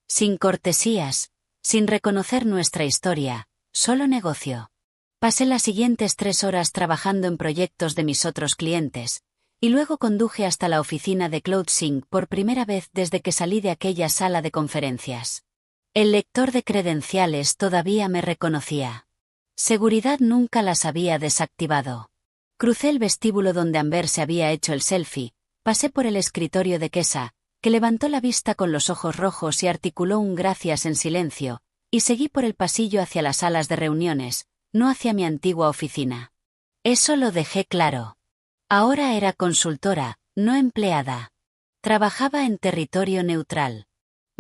Sin cortesías, sin reconocer nuestra historia, solo negocio. Pasé las siguientes 3 horas trabajando en proyectos de mis otros clientes, y luego conduje hasta la oficina de CloudSync por primera vez desde que salí de aquella sala de conferencias. El lector de credenciales todavía me reconocía. Seguridad nunca las había desactivado. Crucé el vestíbulo donde Amber se había hecho el selfie, pasé por el escritorio de Kesa, que levantó la vista con los ojos rojos y articuló un gracias en silencio, y seguí por el pasillo hacia las salas de reuniones, no hacia mi antigua oficina. Eso lo dejé claro. Ahora era consultora, no empleada. Trabajaba en territorio neutral.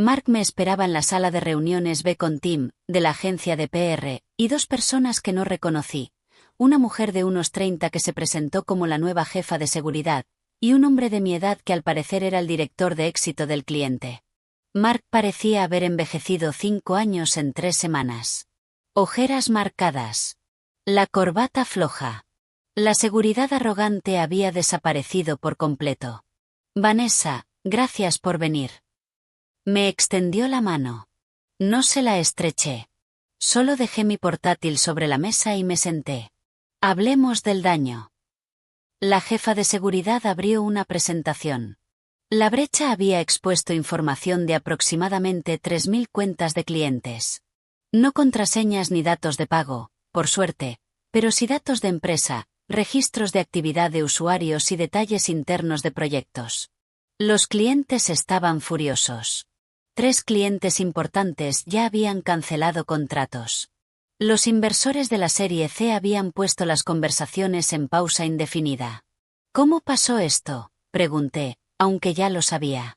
Mark me esperaba en la sala de reuniones B con Tim, de la agencia de PR, y dos personas que no reconocí. Una mujer de unos 30 que se presentó como la nueva jefa de seguridad, y un hombre de mi edad que al parecer era el director de éxito del cliente. Mark parecía haber envejecido 5 años en 3 semanas. Ojeras marcadas. La corbata floja. La seguridad arrogante había desaparecido por completo. Vanessa, gracias por venir. Me extendió la mano. No se la estreché. Solo dejé mi portátil sobre la mesa y me senté. Hablemos del daño. La jefa de seguridad abrió una presentación. La brecha había expuesto información de aproximadamente 3.000 cuentas de clientes. No contraseñas ni datos de pago, por suerte, pero sí datos de empresa, registros de actividad de usuarios y detalles internos de proyectos. Los clientes estaban furiosos. 3 clientes importantes ya habían cancelado contratos. Los inversores de la serie C habían puesto las conversaciones en pausa indefinida. ¿Cómo pasó esto?, pregunté, aunque ya lo sabía.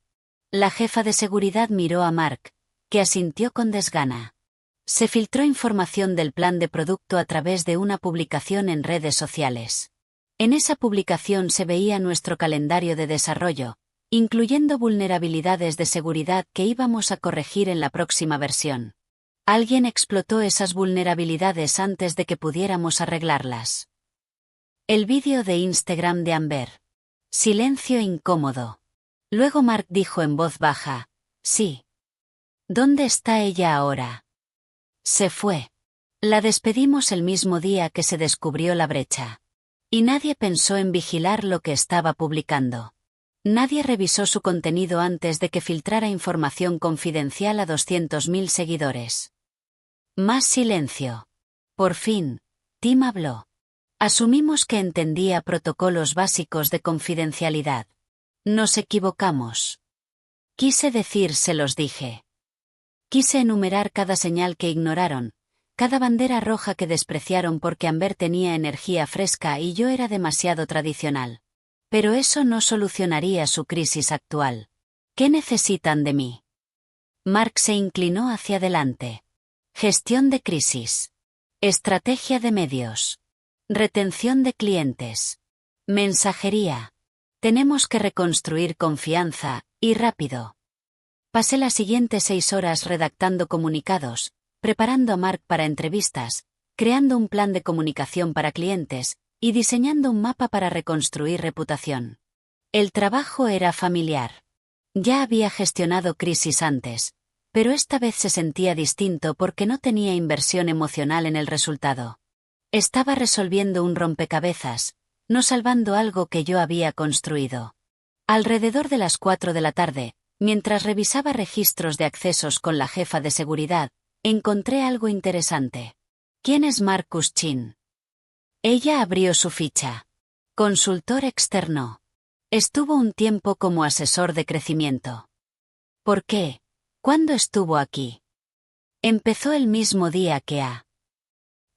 La jefa de seguridad miró a Mark, que asintió con desgana. Se filtró información del plan de producto a través de una publicación en redes sociales. En esa publicación se veía nuestro calendario de desarrollo, incluyendo vulnerabilidades de seguridad que íbamos a corregir en la próxima versión. Alguien explotó esas vulnerabilidades antes de que pudiéramos arreglarlas. El vídeo de Instagram de Amber. Silencio incómodo. Luego Mark dijo en voz baja, sí. ¿Dónde está ella ahora? Se fue. La despedimos el mismo día que se descubrió la brecha. Y nadie pensó en vigilar lo que estaba publicando. Nadie revisó su contenido antes de que filtrara información confidencial a 200.000 seguidores. Más silencio. Por fin, Tim habló. Asumimos que entendía protocolos básicos de confidencialidad. Nos equivocamos. Quise decir, se los dije. Quise enumerar cada señal que ignoraron, cada bandera roja que despreciaron porque Amber tenía energía fresca y yo era demasiado tradicional. Pero eso no solucionaría su crisis actual. ¿Qué necesitan de mí? Mark se inclinó hacia adelante. Gestión de crisis. Estrategia de medios. Retención de clientes. Mensajería. Tenemos que reconstruir confianza, y rápido. Pasé las siguientes 6 horas redactando comunicados, preparando a Mark para entrevistas, creando un plan de comunicación para clientes, y diseñando un mapa para reconstruir reputación. El trabajo era familiar. Ya había gestionado crisis antes, pero esta vez se sentía distinto porque no tenía inversión emocional en el resultado. Estaba resolviendo un rompecabezas, no salvando algo que yo había construido. Alrededor de las 4 de la tarde, mientras revisaba registros de accesos con la jefa de seguridad, encontré algo interesante. ¿Quién es Marcus Chin? Ella abrió su ficha. Consultor externo. Estuvo un tiempo como asesor de crecimiento. ¿Por qué? ¿Cuándo estuvo aquí? Empezó el mismo día que A.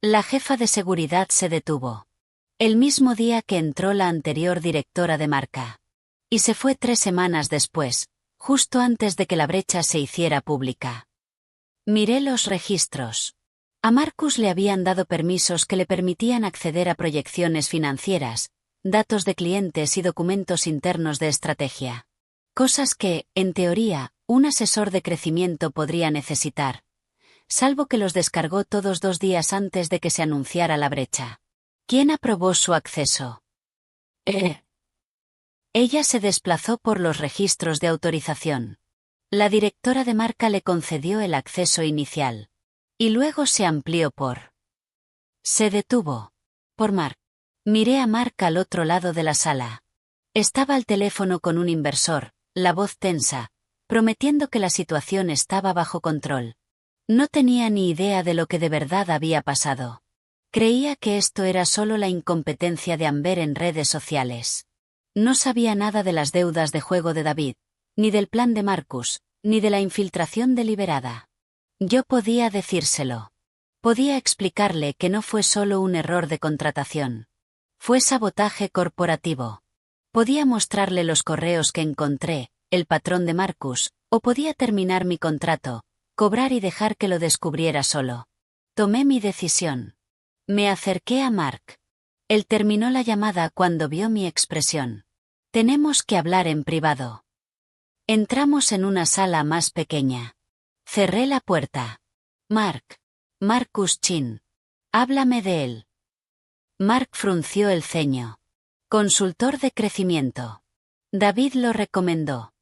La jefa de seguridad se detuvo. El mismo día que entró la anterior directora de marca. Y se fue 3 semanas después, justo antes de que la brecha se hiciera pública. Miré los registros. A Marcus le habían dado permisos que le permitían acceder a proyecciones financieras, datos de clientes y documentos internos de estrategia. Cosas que, en teoría, un asesor de crecimiento podría necesitar. Salvo que los descargó todos 2 días antes de que se anunciara la brecha. ¿Quién aprobó su acceso? Ella se desplazó por los registros de autorización. La directora de marca le concedió el acceso inicial. Y luego se amplió por. Se detuvo. Por Mark. Miré a Mark al otro lado de la sala. Estaba al teléfono con un inversor, la voz tensa, prometiendo que la situación estaba bajo control. No tenía ni idea de lo que de verdad había pasado. Creía que esto era solo la incompetencia de Amber en redes sociales. No sabía nada de las deudas de juego de David, ni del plan de Marcus, ni de la infiltración deliberada. Yo podía decírselo. Podía explicarle que no fue solo un error de contratación. Fue sabotaje corporativo. Podía mostrarle los correos que encontré, el patrón de Marcus, O podía terminar mi contrato, cobrar y dejar que lo descubriera solo. Tomé mi decisión. Me acerqué a Mark. Él terminó la llamada cuando vio mi expresión. Tenemos que hablar en privado. Entramos en una sala más pequeña. Cerré la puerta. Mark. Marcus Chin. Háblame de él. Mark frunció el ceño. Consultor de crecimiento. David lo recomendó.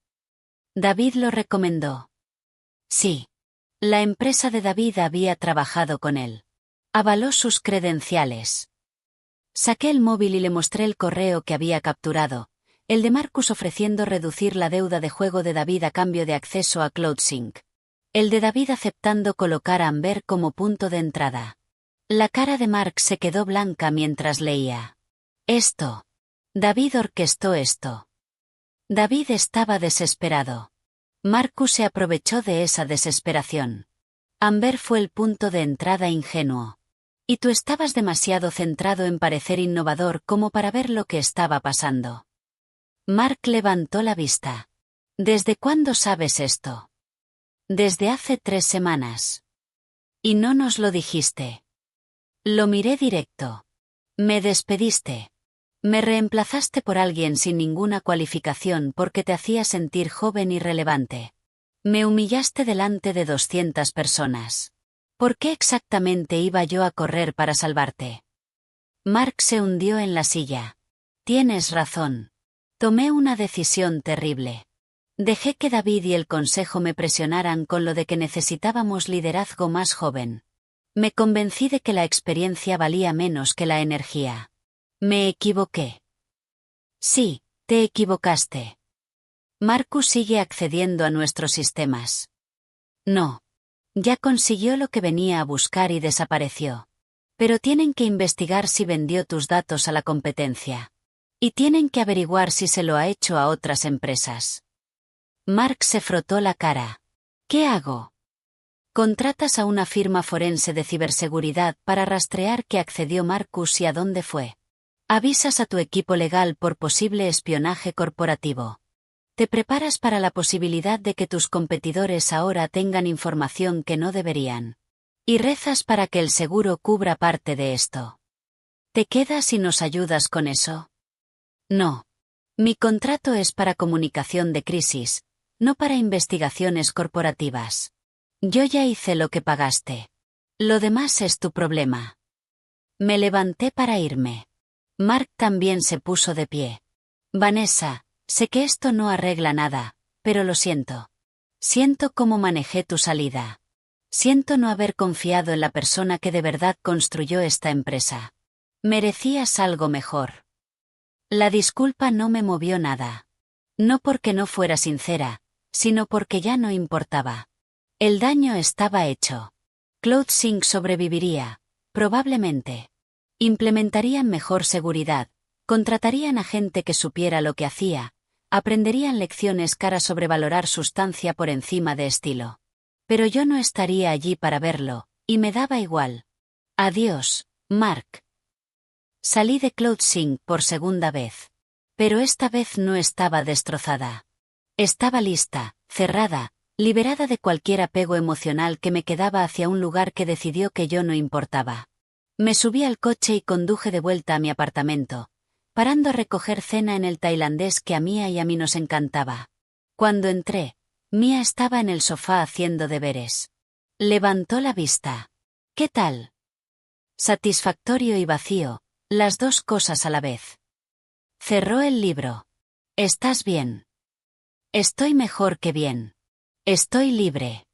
David lo recomendó. Sí. La empresa de David había trabajado con él. Avaló sus credenciales. Saqué el móvil y le mostré el correo que había capturado, el de Marcus ofreciendo reducir la deuda de juego de David a cambio de acceso a CloudSync. El de David aceptando colocar a Amber como punto de entrada. La cara de Mark se quedó blanca mientras leía. Esto. David orquestó esto. David estaba desesperado. Marcus se aprovechó de esa desesperación. Amber fue el punto de entrada ingenuo. Y tú estabas demasiado centrado en parecer innovador como para ver lo que estaba pasando. Mark levantó la vista. ¿Desde cuándo sabes esto? Desde hace 3 semanas. Y no nos lo dijiste. Lo miré directo. Me despediste. Me reemplazaste por alguien sin ninguna cualificación porque te hacía sentir joven y relevante. Me humillaste delante de 200 personas. ¿Por qué exactamente iba yo a correr para salvarte? Mark se hundió en la silla. Tienes razón. Tomé una decisión terrible. Dejé que David y el consejo me presionaran con lo de que necesitábamos liderazgo más joven. Me convencí de que la experiencia valía menos que la energía. Me equivoqué. Sí, te equivocaste. Marcus sigue accediendo a nuestros sistemas. No. Ya consiguió lo que venía a buscar y desapareció. Pero tienen que investigar si vendió tus datos a la competencia. Y tienen que averiguar si se lo ha hecho a otras empresas. Mark se frotó la cara. ¿Qué hago? Contratas a una firma forense de ciberseguridad para rastrear qué accedió Marcus y a dónde fue. Avisas a tu equipo legal por posible espionaje corporativo. Te preparas para la posibilidad de que tus competidores ahora tengan información que no deberían. Y rezas para que el seguro cubra parte de esto. ¿Te quedas y nos ayudas con eso? No. Mi contrato es para comunicación de crisis, no para investigaciones corporativas. Yo ya hice lo que pagaste. Lo demás es tu problema. Me levanté para irme. Mark también se puso de pie. Vanessa, sé que esto no arregla nada, pero lo siento. Siento cómo manejé tu salida. Siento no haber confiado en la persona que de verdad construyó esta empresa. Merecías algo mejor. La disculpa no me movió nada. No porque no fuera sincera, sino porque ya no importaba. El daño estaba hecho. CloudSync sobreviviría, probablemente. Implementarían mejor seguridad, contratarían a gente que supiera lo que hacía, aprenderían lecciones cara sobre valorar sustancia por encima de estilo. Pero yo no estaría allí para verlo, y me daba igual. Adiós, Mark. Salí de CloudSync por segunda vez. Pero esta vez no estaba destrozada. Estaba lista, cerrada, liberada de cualquier apego emocional que me quedaba hacia un lugar que decidió que yo no importaba. Me subí al coche y conduje de vuelta a mi apartamento, parando a recoger cena en el tailandés que a Mia y a mí nos encantaba. Cuando entré, Mia estaba en el sofá haciendo deberes. Levantó la vista. ¿Qué tal? Satisfactorio y vacío, las dos cosas a la vez. Cerró el libro. ¿Estás bien? Estoy mejor que bien. Estoy libre.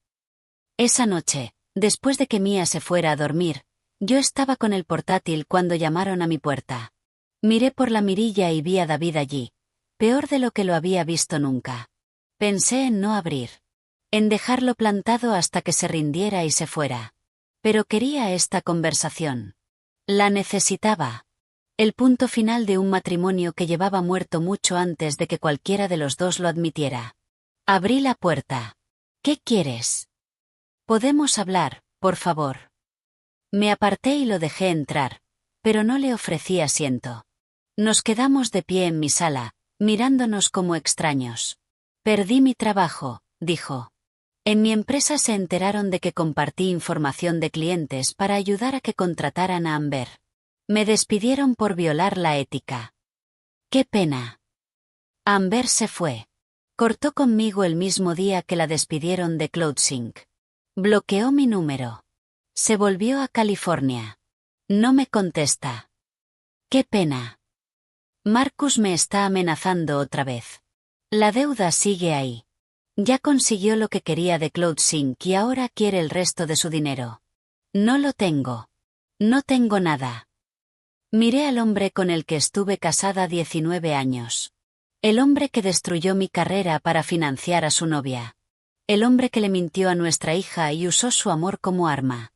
Esa noche, después de que Mia se fuera a dormir, yo estaba con el portátil cuando llamaron a mi puerta. Miré por la mirilla y vi a David allí, peor de lo que lo había visto nunca. Pensé en no abrir. En dejarlo plantado hasta que se rindiera y se fuera. Pero quería esta conversación. La necesitaba. El punto final de un matrimonio que llevaba muerto mucho antes de que cualquiera de los dos lo admitiera. Abrí la puerta. ¿Qué quieres? Podemos hablar, por favor. Me aparté y lo dejé entrar, pero no le ofrecí asiento. Nos quedamos de pie en mi sala, mirándonos como extraños. Perdí mi trabajo, dijo. En mi empresa se enteraron de que compartí información de clientes para ayudar a que contrataran a Amber. Me despidieron por violar la ética. ¡Qué pena! Amber se fue. Cortó conmigo el mismo día que la despidieron de CloudSync. Bloqueó mi número. Se volvió a California. No me contesta. ¡Qué pena! Marcus me está amenazando otra vez. La deuda sigue ahí. Ya consiguió lo que quería de CloudSync y ahora quiere el resto de su dinero. No lo tengo. No tengo nada. Miré al hombre con el que estuve casada 19 años. El hombre que destruyó mi carrera para financiar a su novia. El hombre que le mintió a nuestra hija y usó su amor como arma.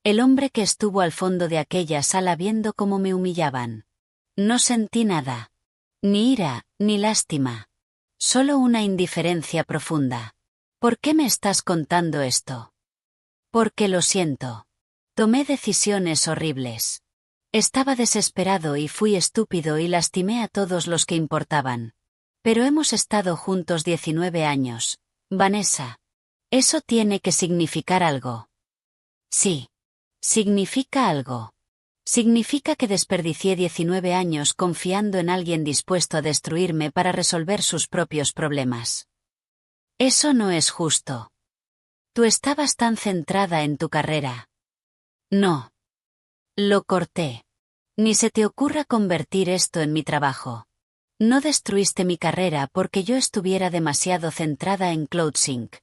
El hombre que estuvo al fondo de aquella sala viendo cómo me humillaban. No sentí nada. Ni ira, ni lástima. Solo una indiferencia profunda. ¿Por qué me estás contando esto? Porque lo siento. Tomé decisiones horribles. Estaba desesperado y fui estúpido y lastimé a todos los que importaban. Pero hemos estado juntos 19 años, Vanessa. Eso tiene que significar algo. Sí. Significa algo. Significa que desperdicié 19 años confiando en alguien dispuesto a destruirme para resolver sus propios problemas. Eso no es justo. Tú estabas tan centrada en tu carrera. No. Lo corté. Ni se te ocurra convertir esto en mi trabajo. No destruiste mi carrera porque yo estuviera demasiado centrada en CloudSync.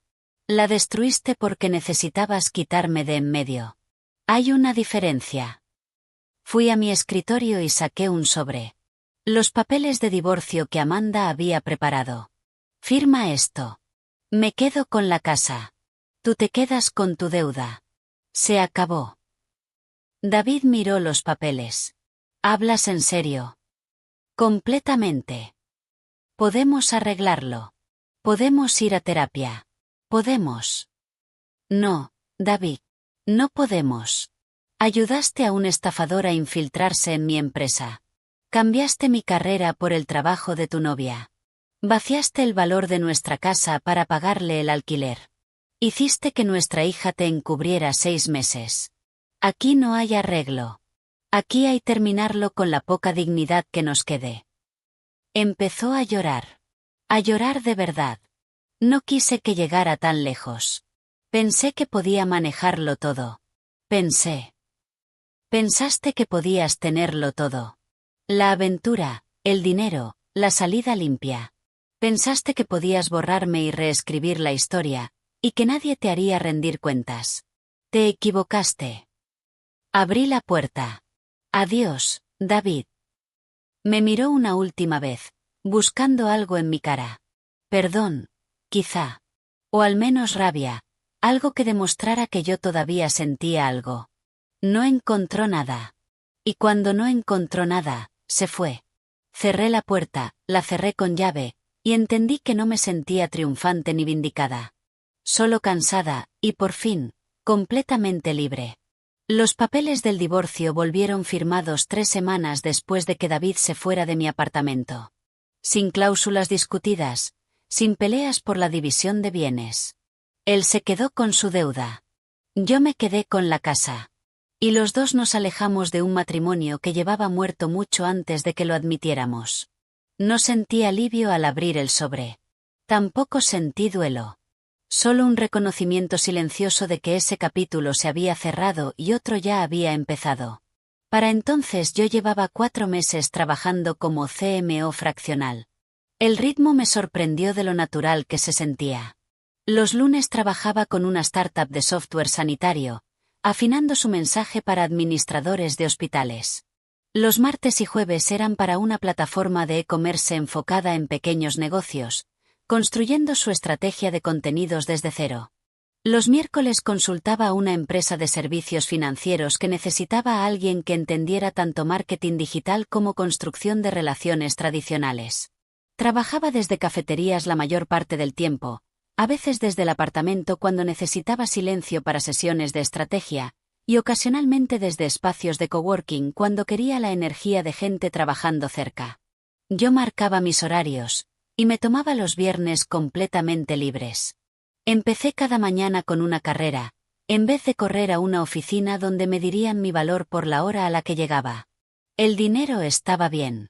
La destruiste porque necesitabas quitarme de en medio. Hay una diferencia. Fui a mi escritorio y saqué un sobre. Los papeles de divorcio que Amanda había preparado. Firma esto. Me quedo con la casa. Tú te quedas con tu deuda. Se acabó. David miró los papeles. ¿Hablas en serio? Completamente. Podemos arreglarlo. Podemos ir a terapia. Podemos. No, David. No podemos. Ayudaste a un estafador a infiltrarse en mi empresa. Cambiaste mi carrera por el trabajo de tu novia. Vaciaste el valor de nuestra casa para pagarle el alquiler. Hiciste que nuestra hija te encubriera 6 meses. Aquí no hay arreglo. Aquí hay terminarlo con la poca dignidad que nos quede. Empezó a llorar. A llorar de verdad. No quise que llegara tan lejos. Pensé que podía manejarlo todo. Pensé. Pensaste que podías tenerlo todo. La aventura, el dinero, la salida limpia. Pensaste que podías borrarme y reescribir la historia, y que nadie te haría rendir cuentas. Te equivocaste. Abrí la puerta. Adiós, David. Me miró una última vez, buscando algo en mi cara. Perdón, quizá. O al menos rabia, algo que demostrara que yo todavía sentía algo. No encontró nada. Y cuando no encontró nada, se fue. Cerré la puerta, la cerré con llave, y entendí que no me sentía triunfante ni vindicada. Solo cansada, y por fin, completamente libre. Los papeles del divorcio volvieron firmados 3 semanas después de que David se fuera de mi apartamento. Sin cláusulas discutidas, sin peleas por la división de bienes. Él se quedó con su deuda. Yo me quedé con la casa. Y los dos nos alejamos de un matrimonio que llevaba muerto mucho antes de que lo admitiéramos. No sentí alivio al abrir el sobre. Tampoco sentí duelo. Solo un reconocimiento silencioso de que ese capítulo se había cerrado y otro ya había empezado. Para entonces yo llevaba 4 meses trabajando como CMO fraccional. El ritmo me sorprendió de lo natural que se sentía. Los lunes trabajaba con una startup de software sanitario, afinando su mensaje para administradores de hospitales. Los martes y jueves eran para una plataforma de e-commerce enfocada en pequeños negocios, construyendo su estrategia de contenidos desde cero. Los miércoles consultaba a una empresa de servicios financieros que necesitaba a alguien que entendiera tanto marketing digital como construcción de relaciones tradicionales. Trabajaba desde cafeterías la mayor parte del tiempo, a veces desde el apartamento cuando necesitaba silencio para sesiones de estrategia, y ocasionalmente desde espacios de coworking cuando quería la energía de gente trabajando cerca. Yo marcaba mis horarios, y me tomaba los viernes completamente libres. Empecé cada mañana con una carrera, en vez de correr a una oficina donde me dirían mi valor por la hora a la que llegaba. El dinero estaba bien.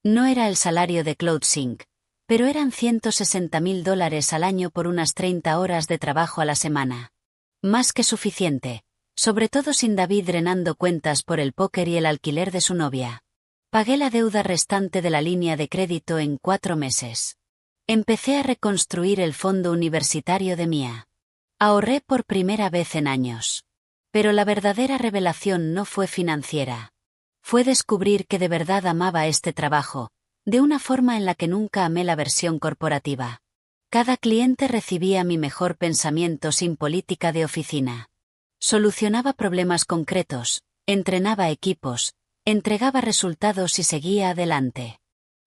No era el salario de CloudSync, pero eran $160,000 al año por unas 30 horas de trabajo a la semana. Más que suficiente, sobre todo sin David drenando cuentas por el póker y el alquiler de su novia. Pagué la deuda restante de la línea de crédito en 4 meses. Empecé a reconstruir el fondo universitario de Mia. Ahorré por primera vez en años. Pero la verdadera revelación no fue financiera. Fue descubrir que de verdad amaba este trabajo, de una forma en la que nunca amé la versión corporativa. Cada cliente recibía mi mejor pensamiento sin política de oficina. Solucionaba problemas concretos, entrenaba equipos, entregaba resultados y seguía adelante.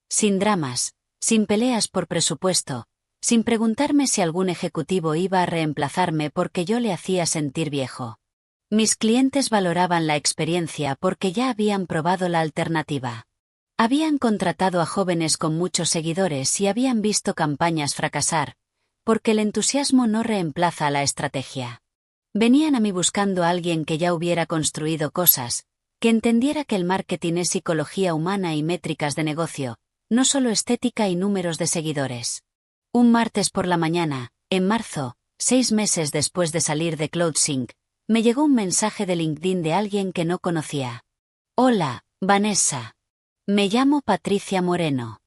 Sin dramas, sin peleas por presupuesto, sin preguntarme si algún ejecutivo iba a reemplazarme porque yo le hacía sentir viejo. Mis clientes valoraban la experiencia porque ya habían probado la alternativa. Habían contratado a jóvenes con muchos seguidores y habían visto campañas fracasar, porque el entusiasmo no reemplaza a la estrategia. Venían a mí buscando a alguien que ya hubiera construido cosas, que entendiera que el marketing es psicología humana y métricas de negocio, no solo estética y números de seguidores. Un martes por la mañana, en marzo, 6 meses después de salir de CloudSync, me llegó un mensaje de LinkedIn de alguien que no conocía. Hola, Vanessa. Me llamo Patricia Moreno.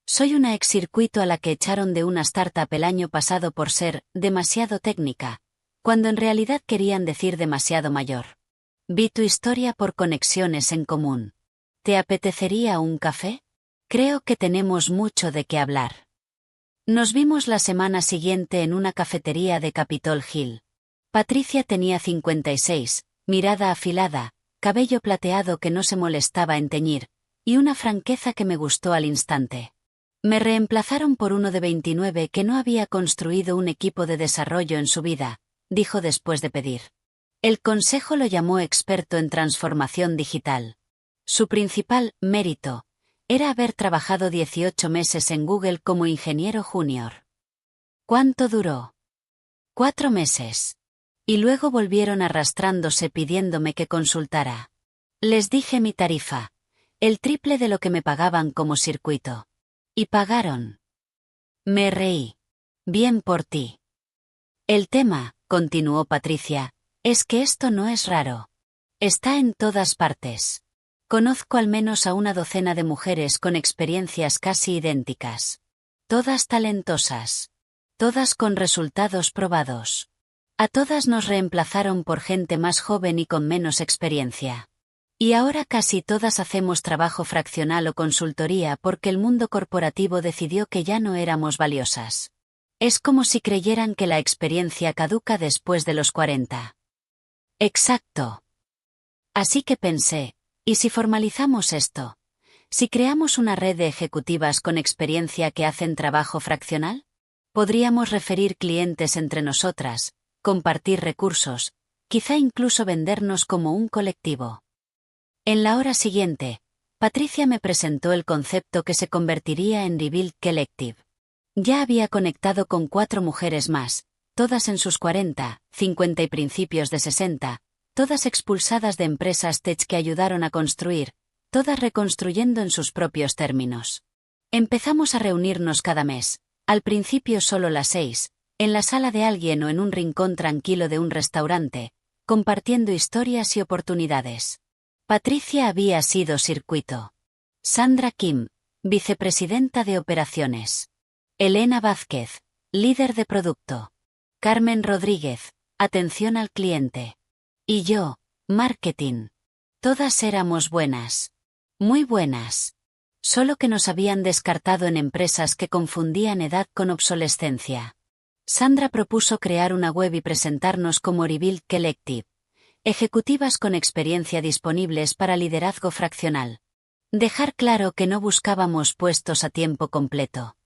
Soy una ex circuito a la que echaron de una startup el año pasado por ser demasiado técnica, cuando en realidad querían decir demasiado mayor. Vi tu historia por conexiones en común. ¿Te apetecería un café? Creo que tenemos mucho de qué hablar. Nos vimos la semana siguiente en una cafetería de Capitol Hill. Patricia tenía 56, mirada afilada, cabello plateado que no se molestaba en teñir, y una franqueza que me gustó al instante. Me reemplazaron por uno de 29 que no había construido un equipo de desarrollo en su vida, dijo después de pedir. El consejo lo llamó experto en transformación digital. Su principal mérito era haber trabajado 18 meses en Google como ingeniero junior. ¿Cuánto duró? 4 meses. Y luego volvieron arrastrándose pidiéndome que consultara. Les dije mi tarifa, el triple de lo que me pagaban como circuito. Y pagaron. Me reí. Bien por ti. El tema, continuó Patricia, es que esto no es raro. Está en todas partes. Conozco al menos a una docena de mujeres con experiencias casi idénticas. Todas talentosas. Todas con resultados probados. A todas nos reemplazaron por gente más joven y con menos experiencia. Y ahora casi todas hacemos trabajo fraccional o consultoría porque el mundo corporativo decidió que ya no éramos valiosas. Es como si creyeran que la experiencia caduca después de los 40. Exacto. Así que pensé, ¿y si formalizamos esto? ¿Si creamos una red de ejecutivas con experiencia que hacen trabajo fraccional? Podríamos referir clientes entre nosotras, compartir recursos, quizá incluso vendernos como un colectivo. En la hora siguiente, Patricia me presentó el concepto que se convertiría en Rebuild Collective. Ya había conectado con 4 mujeres más, todas en sus 40, 50 y principios de 60, todas expulsadas de empresas tech que ayudaron a construir, todas reconstruyendo en sus propios términos. Empezamos a reunirnos cada mes, al principio solo las 6, en la sala de alguien o en un rincón tranquilo de un restaurante, compartiendo historias y oportunidades. Patricia había sido circuito. Sandra Kim, vicepresidenta de operaciones. Elena Vázquez, líder de producto. Carmen Rodríguez, atención al cliente. Y yo, marketing. Todas éramos buenas. Muy buenas. Solo que nos habían descartado en empresas que confundían edad con obsolescencia. Sandra propuso crear una web y presentarnos como Rebuild Collective. Ejecutivas con experiencia disponibles para liderazgo fraccional. Dejar claro que no buscábamos puestos a tiempo completo.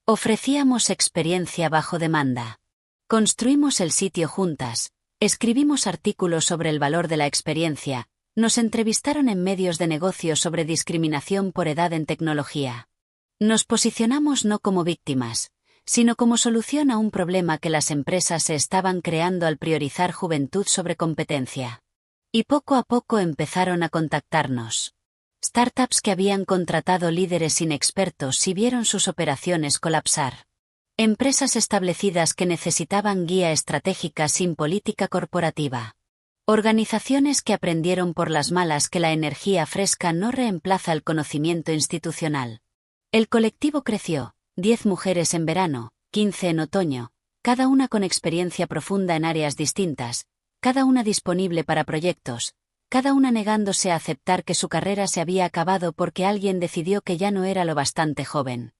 Ofrecíamos experiencia bajo demanda. Construimos el sitio juntas, escribimos artículos sobre el valor de la experiencia, nos entrevistaron en medios de negocios sobre discriminación por edad en tecnología. Nos posicionamos no como víctimas, sino como solución a un problema que las empresas se estaban creando al priorizar juventud sobre competencia. Y poco a poco empezaron a contactarnos. Startups que habían contratado líderes inexpertos y vieron sus operaciones colapsar. Empresas establecidas que necesitaban guía estratégica sin política corporativa. Organizaciones que aprendieron por las malas que la energía fresca no reemplaza el conocimiento institucional. El colectivo creció, 10 mujeres en verano, 15 en otoño, cada una con experiencia profunda en áreas distintas, cada una disponible para proyectos, cada una negándose a aceptar que su carrera se había acabado porque alguien decidió que ya no era lo bastante joven.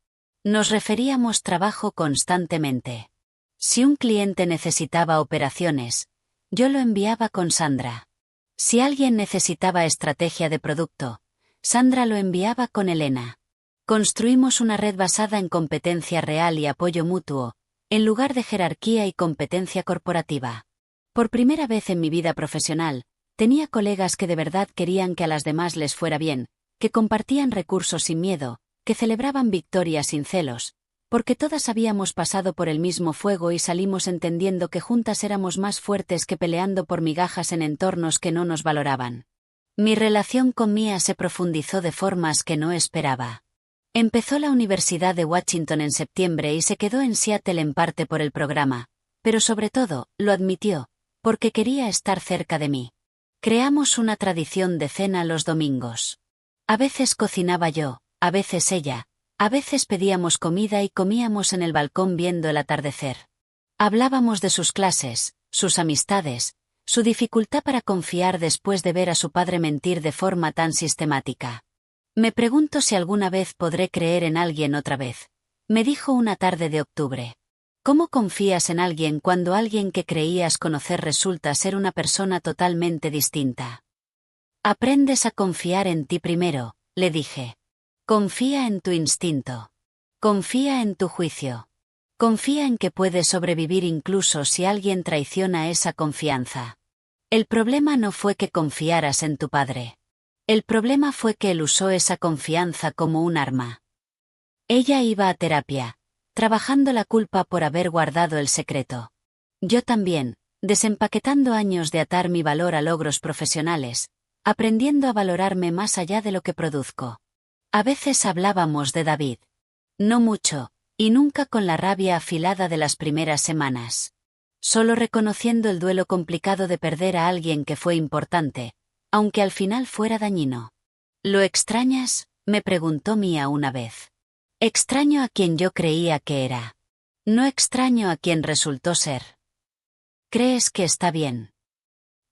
Nos referíamos trabajo constantemente. Si un cliente necesitaba operaciones, yo lo enviaba con Sandra. Si alguien necesitaba estrategia de producto, Sandra lo enviaba con Elena. Construimos una red basada en competencia real y apoyo mutuo, en lugar de jerarquía y competencia corporativa. Por primera vez en mi vida profesional, tenía colegas que de verdad querían que a las demás les fuera bien, que compartían recursos sin miedo, que celebraban victorias sin celos, porque todas habíamos pasado por el mismo fuego y salimos entendiendo que juntas éramos más fuertes que peleando por migajas en entornos que no nos valoraban. Mi relación con Mia se profundizó de formas que no esperaba. Empezó la Universidad de Washington en septiembre y se quedó en Seattle en parte por el programa, pero sobre todo, lo admitió, porque quería estar cerca de mí. Creamos una tradición de cena los domingos. A veces cocinaba yo, a veces ella, a veces pedíamos comida y comíamos en el balcón viendo el atardecer. Hablábamos de sus clases, sus amistades, su dificultad para confiar después de ver a su padre mentir de forma tan sistemática. Me pregunto si alguna vez podré creer en alguien otra vez, me dijo una tarde de octubre. ¿Cómo confías en alguien cuando alguien que creías conocer resulta ser una persona totalmente distinta? Aprendes a confiar en ti primero, le dije. Confía en tu instinto. Confía en tu juicio. Confía en que puedes sobrevivir incluso si alguien traiciona esa confianza. El problema no fue que confiaras en tu padre. El problema fue que él usó esa confianza como un arma. Ella iba a terapia, trabajando la culpa por haber guardado el secreto. Yo también, desempaquetando años de atar mi valor a logros profesionales, aprendiendo a valorarme más allá de lo que produzco. A veces hablábamos de David. No mucho, y nunca con la rabia afilada de las primeras semanas. Solo reconociendo el duelo complicado de perder a alguien que fue importante, aunque al final fuera dañino. ¿Lo extrañas?, me preguntó Mia una vez. Extraño a quien yo creía que era. No extraño a quien resultó ser. ¿Crees que está bien?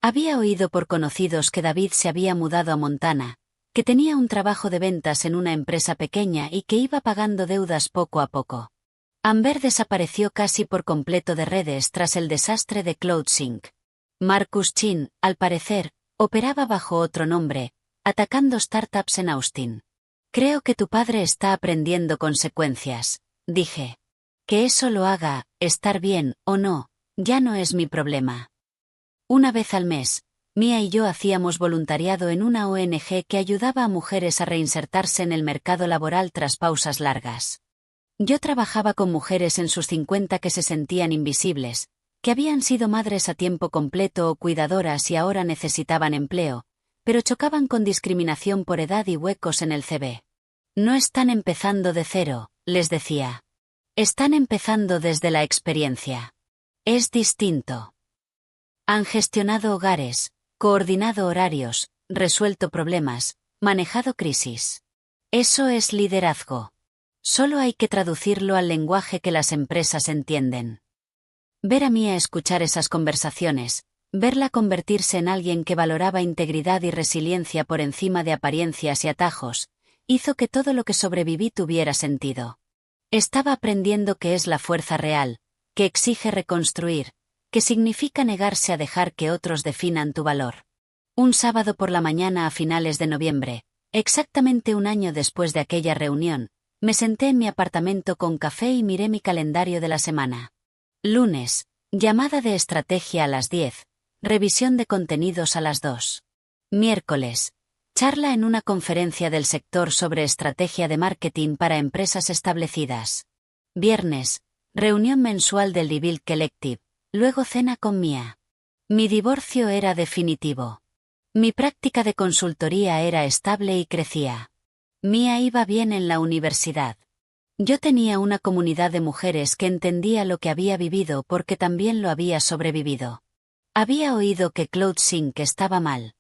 Había oído por conocidos que David se había mudado a Montana, que tenía un trabajo de ventas en una empresa pequeña y que iba pagando deudas poco a poco. Amber desapareció casi por completo de redes tras el desastre de CloudSync. Marcus Chin, al parecer, operaba bajo otro nombre, atacando startups en Austin. Creo que tu padre está aprendiendo consecuencias, dije. Que eso lo haga, estar bien o no, ya no es mi problema. Una vez al mes, Mia y yo hacíamos voluntariado en una ONG que ayudaba a mujeres a reinsertarse en el mercado laboral tras pausas largas. Yo trabajaba con mujeres en sus 50 que se sentían invisibles, que habían sido madres a tiempo completo o cuidadoras y ahora necesitaban empleo, pero chocaban con discriminación por edad y huecos en el CV. No están empezando de cero, les decía. Están empezando desde la experiencia. Es distinto. Han gestionado hogares, coordinado horarios, resuelto problemas, manejado crisis. Eso es liderazgo. Solo hay que traducirlo al lenguaje que las empresas entienden. Ver a Mia escuchar esas conversaciones, verla convertirse en alguien que valoraba integridad y resiliencia por encima de apariencias y atajos, hizo que todo lo que sobreviví tuviera sentido. Estaba aprendiendo qué es la fuerza real, que exige reconstruir, que significa negarse a dejar que otros definan tu valor. Un sábado por la mañana a finales de noviembre, exactamente un año después de aquella reunión, me senté en mi apartamento con café y miré mi calendario de la semana. Lunes, llamada de estrategia a las 10, revisión de contenidos a las 2. Miércoles, charla en una conferencia del sector sobre estrategia de marketing para empresas establecidas. Viernes, Reunión mensual del Rebuild Collective, luego cena con Mia. Mi divorcio era definitivo. Mi práctica de consultoría era estable y crecía. Mia iba bien en la universidad. Yo tenía una comunidad de mujeres que entendía lo que había vivido porque también lo había sobrevivido. Había oído que CloudSync estaba mal.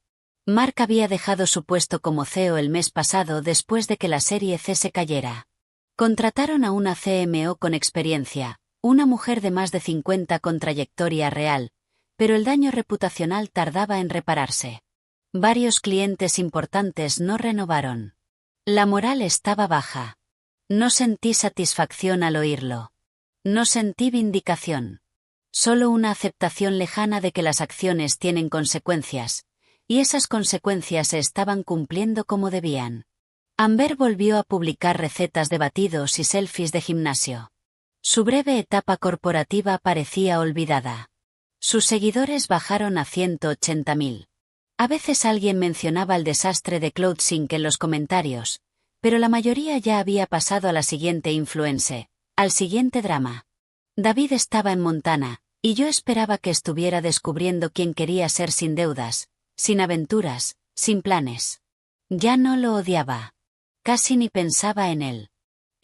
Mark había dejado su puesto como CEO el mes pasado después de que la serie C se cayera. Contrataron a una CMO con experiencia, una mujer de más de 50 con trayectoria real, pero el daño reputacional tardaba en repararse. Varios clientes importantes no renovaron. La moral estaba baja. No sentí satisfacción al oírlo. No sentí vindicación. Solo una aceptación lejana de que las acciones tienen consecuencias, y esas consecuencias se estaban cumpliendo como debían. Amber volvió a publicar recetas de batidos y selfies de gimnasio. Su breve etapa corporativa parecía olvidada. Sus seguidores bajaron a 180.000. A veces alguien mencionaba el desastre de CloudSync en los comentarios, pero la mayoría ya había pasado a la siguiente influencer, al siguiente drama. David estaba en Montana, y yo esperaba que estuviera descubriendo quién quería ser sin deudas, sin aventuras, sin planes. Ya no lo odiaba. Casi ni pensaba en él.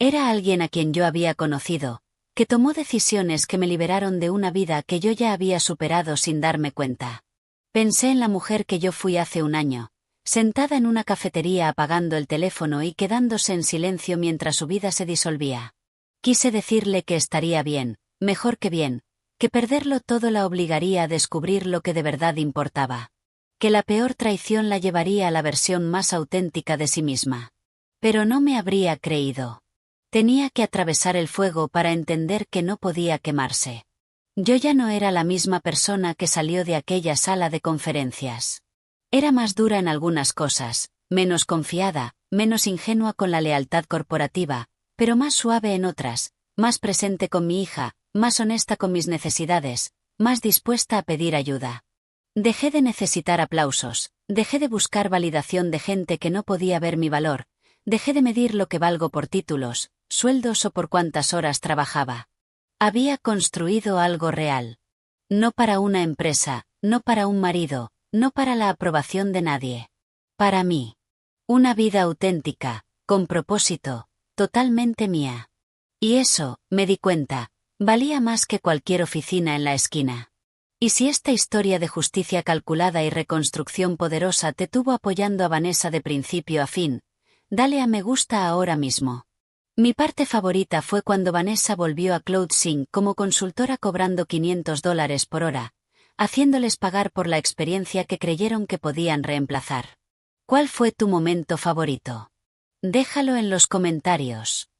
Era alguien a quien yo había conocido, que tomó decisiones que me liberaron de una vida que yo ya había superado sin darme cuenta. Pensé en la mujer que yo fui hace un año, sentada en una cafetería apagando el teléfono y quedándose en silencio mientras su vida se disolvía. Quise decirle que estaría bien, mejor que bien, que perderlo todo la obligaría a descubrir lo que de verdad importaba. Que la peor traición la llevaría a la versión más auténtica de sí misma. Pero no me habría creído. Tenía que atravesar el fuego para entender que no podía quemarse. Yo ya no era la misma persona que salió de aquella sala de conferencias. Era más dura en algunas cosas, menos confiada, menos ingenua con la lealtad corporativa, pero más suave en otras, más presente con mi hija, más honesta con mis necesidades, más dispuesta a pedir ayuda. Dejé de necesitar aplausos, dejé de buscar validación de gente que no podía ver mi valor, dejé de medir lo que valgo por títulos, sueldos o por cuántas horas trabajaba. Había construido algo real. No para una empresa, no para un marido, no para la aprobación de nadie. Para mí. Una vida auténtica, con propósito, totalmente mía. Y eso, me di cuenta, valía más que cualquier oficina en la esquina. Y si esta historia de justicia calculada y reconstrucción poderosa te tuvo apoyando a Vanessa de principio a fin, dale a me gusta ahora mismo. Mi parte favorita fue cuando Vanessa volvió a CloudSync como consultora cobrando $500 por hora, haciéndoles pagar por la experiencia que creyeron que podían reemplazar. ¿Cuál fue tu momento favorito? Déjalo en los comentarios.